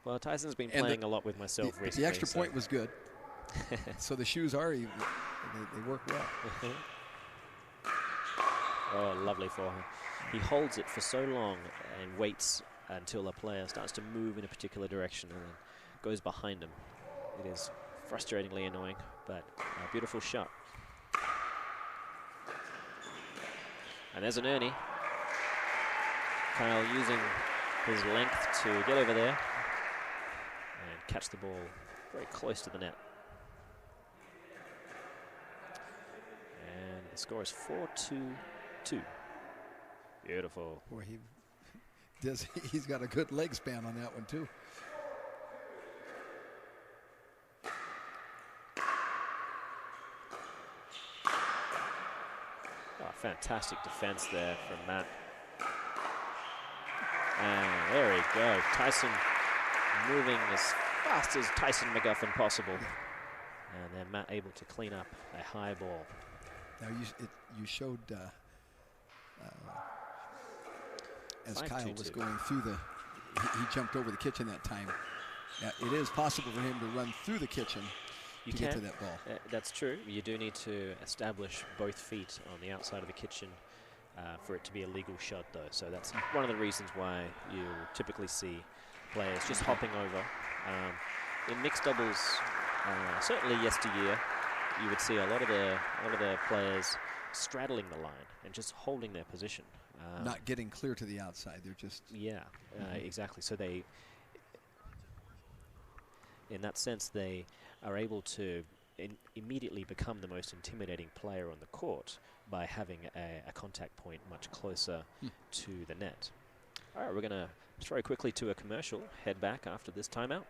Well, Tyson's been playing a lot with myself recently. The extra point was good. So the shoes are, they work well. Oh, lovely for him. He holds it for so long and waits until a player starts to move in a particular direction and then goes behind him. It is frustratingly annoying, but a beautiful shot. And there's an Ernie. Kyle using his length to get over there and catch the ball very close to the net. And the score is 4-2-2. Beautiful. Boy, he's got a good leg span on that one, too. Oh, fantastic defense there from Matt. And there we go. Tyson moving as fast as Tyson McGuffin possible. And then Matt able to clean up a high ball. Now you showed as Kyle was going through he jumped over the kitchen that time. It is possible for him to run through the kitchen to get to that ball. That's true. You do need to establish both feet on the outside of the kitchen for it to be a legal shot, though. So that's one of the reasons why you typically see players just hopping over. In mixed doubles, certainly yesteryear, you would see a lot of the players straddling the line and just holding their position. Not getting clear to the outside. They're just... Yeah, exactly. So they, in that sense, they are able to immediately become the most intimidating player on the court by having a contact point much closer to the net. All right, we're going to throw quickly to a commercial, head back after this timeout.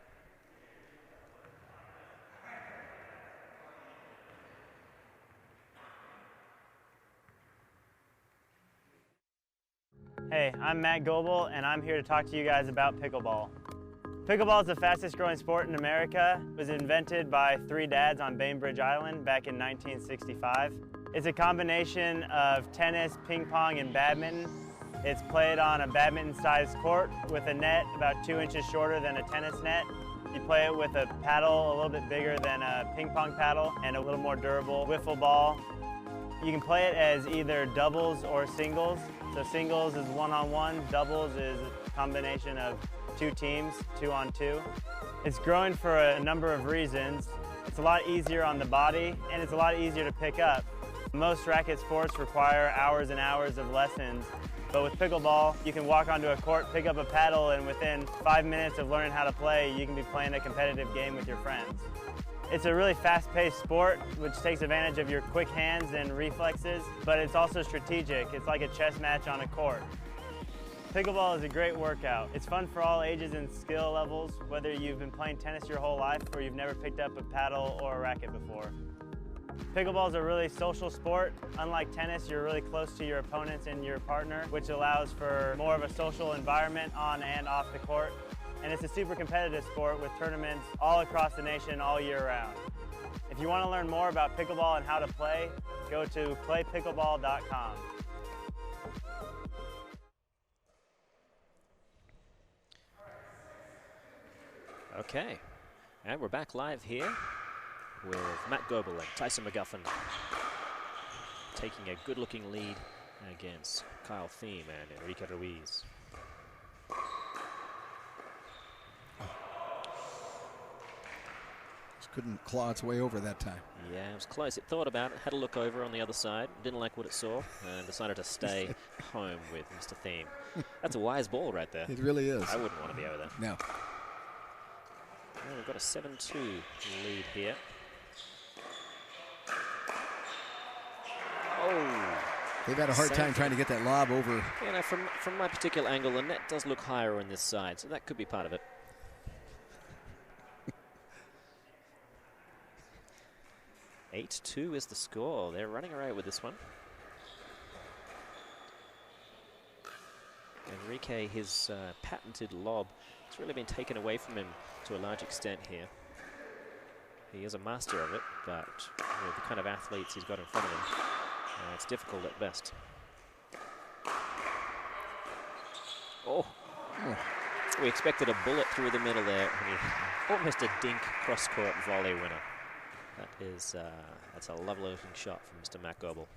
Hey, I'm Matt Goebel, and I'm here to talk to you guys about pickleball. Pickleball is the fastest growing sport in America. It was invented by 3 dads on Bainbridge Island back in 1965. It's a combination of tennis, ping pong, and badminton. It's played on a badminton-sized court with a net about 2 inches shorter than a tennis net. You play it with a paddle a little bit bigger than a ping pong paddle and a little more durable wiffle ball. You can play it as either doubles or singles. So singles is 1-on-1, doubles is a combination of 2 teams, 2-on-2. It's growing for a number of reasons. It's a lot easier on the body and it's a lot easier to pick up. Most racket sports require hours and hours of lessons, but with pickleball, you can walk onto a court, pick up a paddle, and within 5 minutes of learning how to play, you can be playing a competitive game with your friends. It's a really fast-paced sport, which takes advantage of your quick hands and reflexes, but it's also strategic. It's like a chess match on a court. Pickleball is a great workout. It's fun for all ages and skill levels, whether you've been playing tennis your whole life or you've never picked up a paddle or a racket before. Pickleball is a really social sport. Unlike tennis, you're really close to your opponents and your partner, which allows for more of a social environment on and off the court. And it's a super competitive sport with tournaments all across the nation all year round. If you want to learn more about pickleball and how to play, go to playpickleball.com. Okay, and we're back live here with Matt Goebel and Tyson McGuffin taking a good-looking lead against Kyle Thieme and Enrique Ruiz. Couldn't claw its way over that time. Yeah, it was close. It thought about it, had a look over on the other side, didn't like what it saw, and decided to stay home with Mr. Thieme. That's a wise ball right there. It really is. I wouldn't want to be over there. No. Well, we've got a 7-2 lead here. Oh! They've had a hard time trying to get that lob over. You know, from my particular angle, the net does look higher on this side, so that could be part of it. 8-2 is the score. They're running away with this one. Enrique, his patented lob, it's really been taken away from him to a large extent here. He is a master of it, but with the kind of athletes he's got in front of him, it's difficult at best. Oh. We expected a bullet through the middle there. Almost a dink cross-court volley winner. That is, that's a lovely-looking shot from Mr. Matt Goebel.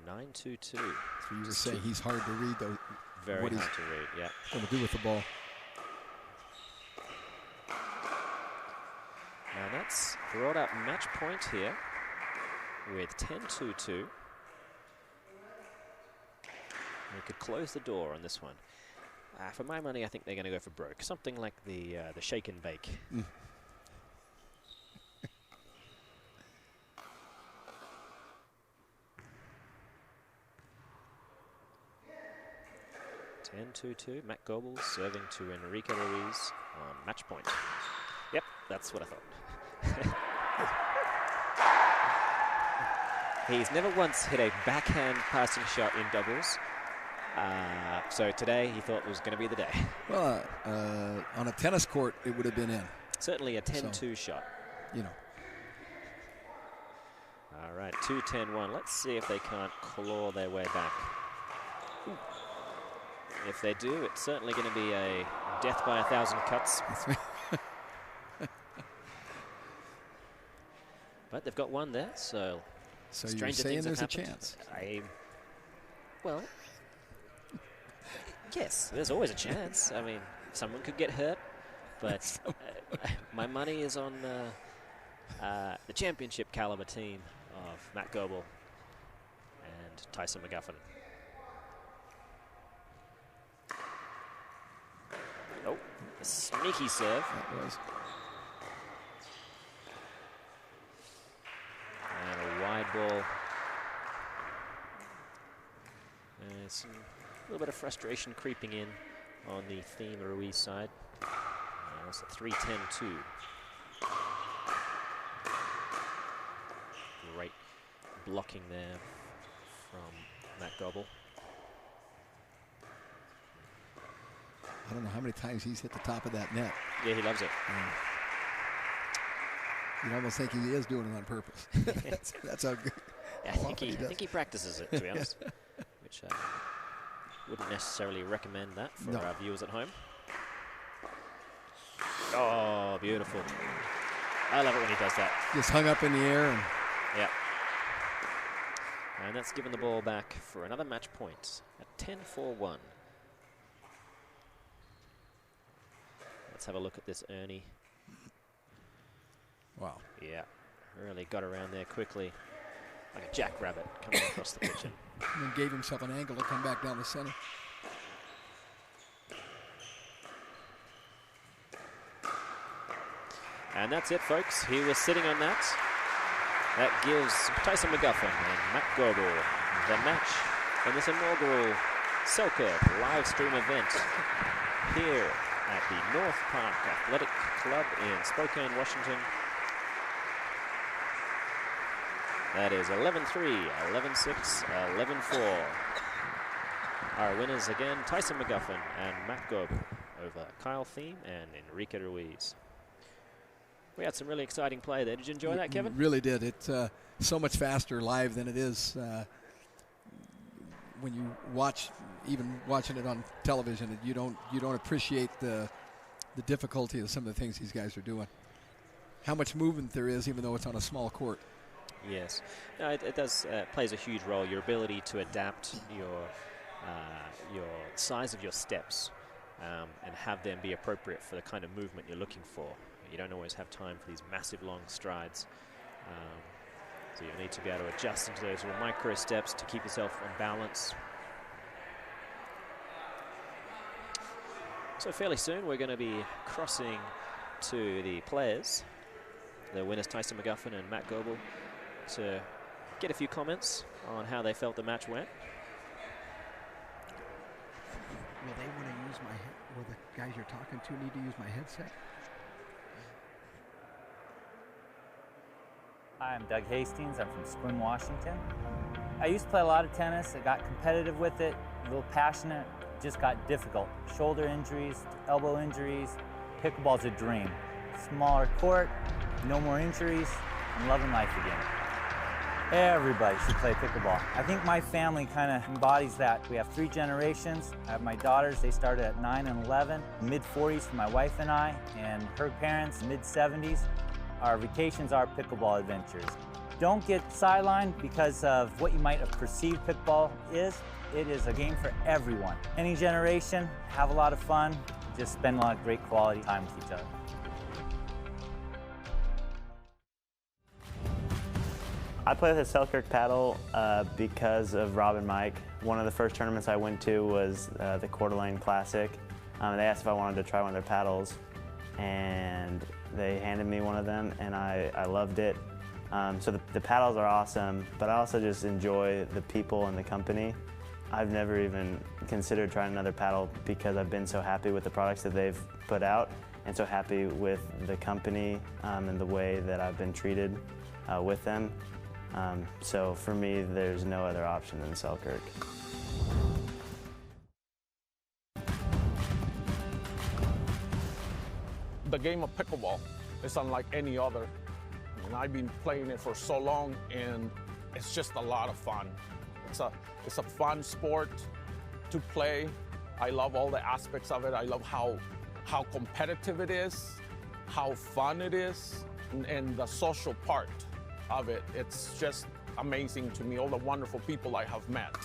9-2-2. So you were saying he's hard to read, though. Very hard to read, yeah. Going to do with the ball. Now that's brought up match point here with 10-2-2. We could close the door on this one. For my money, I think they're going to go for broke. Something like the shake and bake. 10-2-2. Matt Goebel serving to Enrique Ruiz on match point. Yep, that's what I thought. He's never once hit a backhand passing shot in doubles. So today he thought it was going to be the day. Well, on a tennis court, it would have been in. Certainly a 10-2 shot. You know. All right, 2-10-1. Let's see if they can't claw their way back. Ooh. If they do, it's certainly going to be a death by 1,000 cuts. But they've got one there, so you're saying there's a chance? Well, yes, there's always a chance. I mean, someone could get hurt, but my money is on the championship caliber team of Matt Goebel and Tyson McGuffin. Oh, a sneaky serve. That was. And a wide ball. And some, a little bit of frustration creeping in on the Thieme Ruiz side. It's a 3-10-2. Great blocking there from Matt Goebel. I don't know how many times he's hit the top of that net. Yeah, he loves it. You'd almost think he is doing it on purpose. That's how good. Yeah, I think he practices it, to be honest. Which wouldn't necessarily recommend that for our viewers at home. Oh, beautiful. I love it when he does that. Just hung up in the air. And yeah. And that's given the ball back for another match point at 10-4-1. Let's have a look at this Ernie. Wow. Yeah. Really got around there quickly, like a jackrabbit coming across the pitch. And then gave himself an angle to come back down the center. And that's it, folks. He was sitting on that. That gives Tyson McGuffin and Matt Goebel the match in this inaugural Selkirk live stream event here at the North Park Athletic Club in Spokane, Washington. That is 11-3, 11-6, 11-4. Our winners again, Tyson McGuffin and Matt Goebel over Kyle Thieme and Enrique Ruiz. We had some really exciting play there. Did you enjoy that, Kevin? Really did. It's so much faster live than it is when you watch, even watching it on television. You don't appreciate the difficulty of some of the things these guys are doing. How much movement there is, even though it's on a small court. Yes, no, it does plays a huge role. Your ability to adapt your size of your steps and have them be appropriate for the kind of movement you're looking for. You don't always have time for these massive long strides. So you need to be able to adjust into those little micro steps to keep yourself on balance. So fairly soon we're going to be crossing to the players, the winners Tyson McGuffin and Matt Goebel, to get a few comments on how they felt the match went. Will they want to use my, will the guys you're talking to need to use my headset? Hi, I'm Doug Hastings. I'm from Spring, Washington. I used to play a lot of tennis. I got competitive with it, a little passionate. It just got difficult. Shoulder injuries, elbow injuries. Pickleball's a dream. Smaller court, no more injuries, and loving life again. Everybody should play pickleball. I think my family kind of embodies that. We have 3 generations. I have my daughters, they started at 9 and 11. Mid-40s for my wife and I, and her parents, mid-70s. Our vacations are pickleball adventures. Don't get sidelined because of what you might have perceived pickleball is. It is a game for everyone. Any generation, have a lot of fun, just spend a lot of great quality time with each other. I play with a Selkirk paddle because of Rob and Mike. One of the first tournaments I went to was the Coeur d'Alene Classic. They asked if I wanted to try one of their paddles, and they handed me one of them, and I loved it. So the paddles are awesome, but I also just enjoy the people and the company. I've never even considered trying another paddle because I've been so happy with the products that they've put out and so happy with the company and the way that I've been treated with them. So for me, there's no other option than Selkirk. The game of pickleball is unlike any other. I mean, I've been playing it for so long, and it's just a lot of fun. It's a fun sport to play. I love all the aspects of it. I love how competitive it is, how fun it is, and the social part of it. It's just amazing to me, all the wonderful people I have met.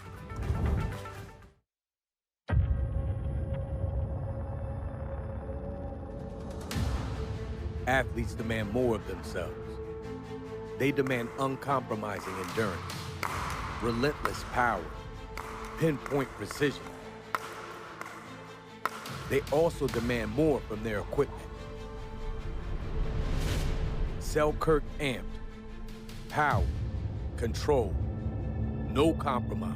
Athletes demand more of themselves. They demand uncompromising endurance, relentless power, pinpoint precision. They also demand more from their equipment. Selkirk Amped. Power, control, no compromise.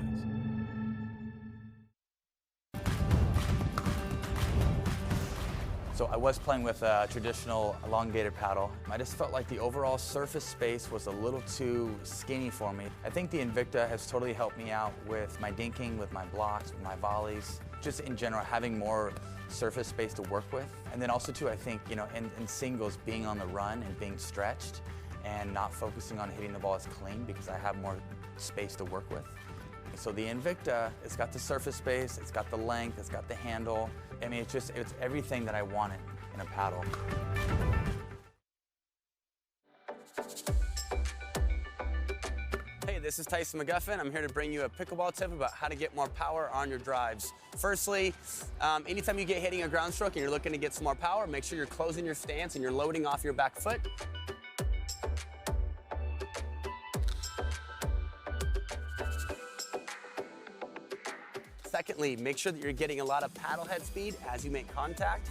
So I was playing with a traditional elongated paddle. I just felt like the overall surface space was a little too skinny for me. I think the Invicta has totally helped me out with my dinking, with my blocks, with my volleys, just in general having more surface space to work with. And then also too, I think, you know, in singles, being on the run and being stretched and not focusing on hitting the ball as clean because I have more space to work with. So the Invicta, it's got the surface space, it's got the length, it's got the handle. I mean, it's everything that I wanted in a paddle. Hey, this is Tyson McGuffin. I'm here to bring you a pickleball tip about how to get more power on your drives. Firstly, anytime you get hitting a ground stroke and you're looking to get some more power, make sure you're closing your stance and you're loading off your back foot. Secondly, make sure that you're getting a lot of paddle head speed as you make contact.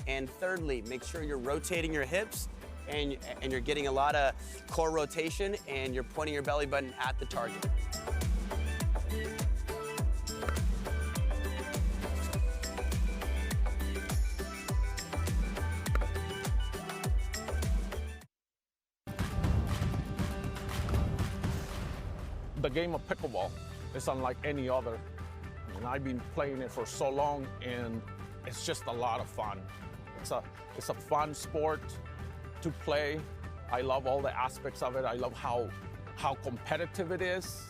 And thirdly, make sure you're rotating your hips and you're getting a lot of core rotation and you're pointing your belly button at the target. The game of pickleball is unlike any other. And I've been playing it for so long, and it's just a lot of fun. It's a fun sport to play. I love all the aspects of it. I love how competitive it is,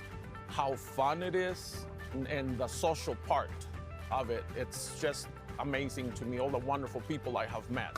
how fun it is, and the social part of it. It's just amazing to me, all the wonderful people I have met.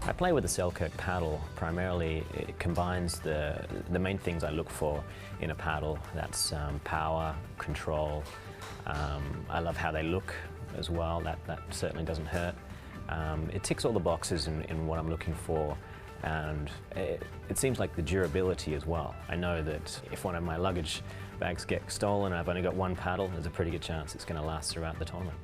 I play with the Selkirk paddle. Primarily, it combines the main things I look for in a paddle. That's power, control. I love how they look as well. That certainly doesn't hurt. It ticks all the boxes in what I'm looking for, and it seems like the durability as well. I know that if one of my luggage bags get stolen and I've only got one paddle, there's a pretty good chance it's going to last throughout the tournament.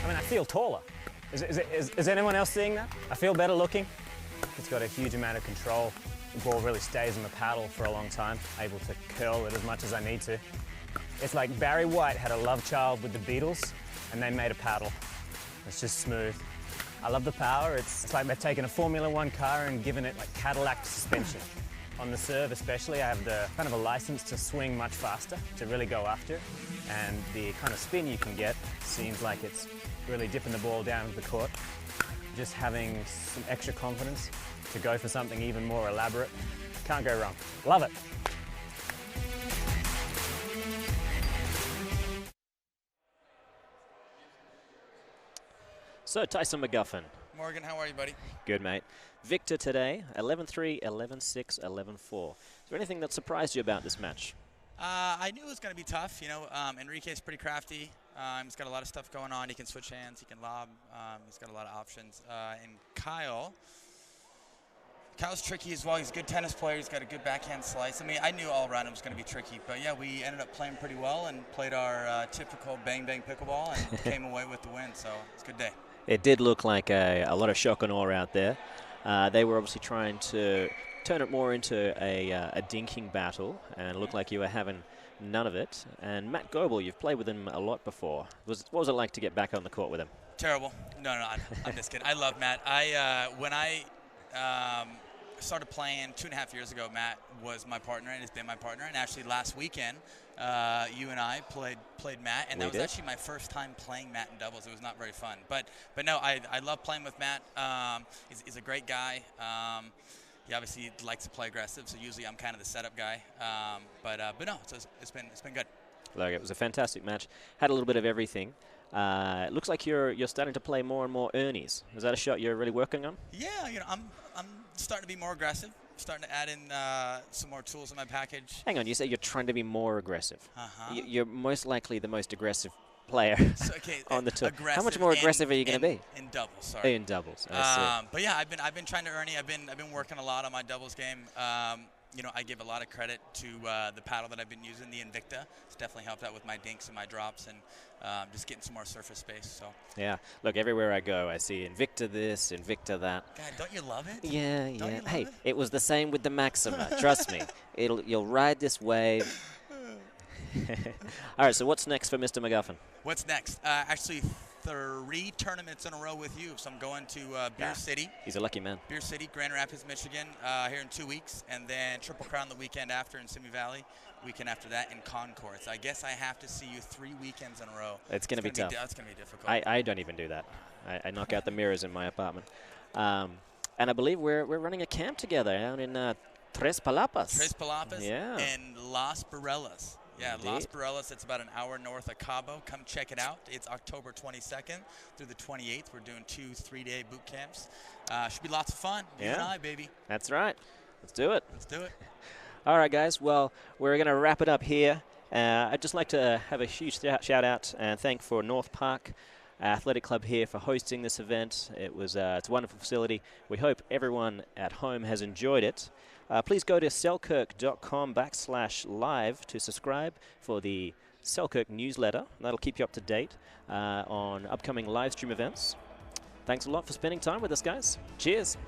I mean, I feel taller. Is anyone else seeing that? I feel better looking. It's got a huge amount of control. The ball really stays on the paddle for a long time, able to curl it as much as I need to. It's like Barry White had a love child with the Beatles, and they made a paddle. It's just smooth. I love the power. It's like they're taking a Formula One car and giving it like Cadillac suspension. On the serve especially, I have the kind of a license to swing much faster, to really go after it. And the kind of spin you can get seems like it's really dipping the ball down the court. Just having some extra confidence to go for something even more elaborate. Can't go wrong. Love it. So, Tyson McGuffin. Morgan, how are you, buddy? Good, mate. Victor today, 11-3, 11-6, 11-4. Is there anything that surprised you about this match? I knew it was going to be tough. You know, Enrique's pretty crafty. He's got a lot of stuff going on. He can switch hands. He can lob. He's got a lot of options. And Kyle's tricky as well. He's a good tennis player. He's got a good backhand slice. I mean, I knew all around it was going to be tricky. But, yeah, we ended up playing pretty well and played our typical bang-bang pickleball and came away with the win. So it's a good day. It did look like a lot of shock and awe out there. They were obviously trying to turn it more into a dinking battle, and it looked like you were having none of it. And Matt Goebel, you've played with him a lot before. What was it like to get back on the court with him? Terrible. No, I'm just kidding. I love Matt. When I started playing 2.5 years ago, Matt was my partner and has been my partner. And actually last weekend, you and I played Matt, and that was actually my first time playing Matt in doubles. It was not very fun. But no, I love playing with Matt. He's a great guy. He obviously likes to play aggressive, so usually I'm kind of the setup guy. But no, it's been good. Look, it was a fantastic match. Had a little bit of everything. It looks like you're starting to play more and more Ernies. Is that a shot you're really working on? Yeah, you know, I'm starting to be more aggressive. Starting to add in some more tools in my package. Hang on, you say you're trying to be more aggressive. You're most likely the most aggressive player on the tour. How much more aggressive are you going to be? In doubles, sorry. In doubles. I see. But yeah, I've been trying to Ernie. I've been working a lot on my doubles game. you know, I give a lot of credit to the paddle that I've been using, the Invicta. It's definitely helped out with my dinks and my drops and just getting some more surface space. So Yeah, look, everywhere I go, I see Invicta this, Invicta that. God, don't you love it? Yeah, Don't yeah. you Hey, love it was the same with the Maxima. Trust me, you'll ride this wave. All right, so what's next for Mr. McGuffin? What's next? Actually, 3 tournaments in a row with you. So I'm going to Beer City. He's a lucky man. Beer City, Grand Rapids, Michigan, here in 2 weeks, and then Triple Crown the weekend after in Simi Valley. Weekend after that in Concord. So I guess I have to see you 3 weekends in a row. It's going to be tough. It's going to be difficult. I don't even do that. I knock out the mirrors in my apartment. And I believe we're running a camp together down in Tres Palapas. Tres Palapas Yeah. and Las Barrelas. Yeah, Indeed. Las Barrelas, it's about an hour north of Cabo. Come check it out. It's October 22nd through the 28th. We're doing 2 3-day boot camps. Should be lots of fun. You and I, baby. That's right. Let's do it. Let's do it. All right, guys. Well, we're going to wrap it up here. I'd just like to have a huge shout out and thank for North Park Athletic Club here for hosting this event. It's a wonderful facility. We hope everyone at home has enjoyed it. Please go to selkirk.com/live to subscribe for the Selkirk newsletter. That'll keep you up to date on upcoming live stream events. Thanks a lot for spending time with us, guys. Cheers.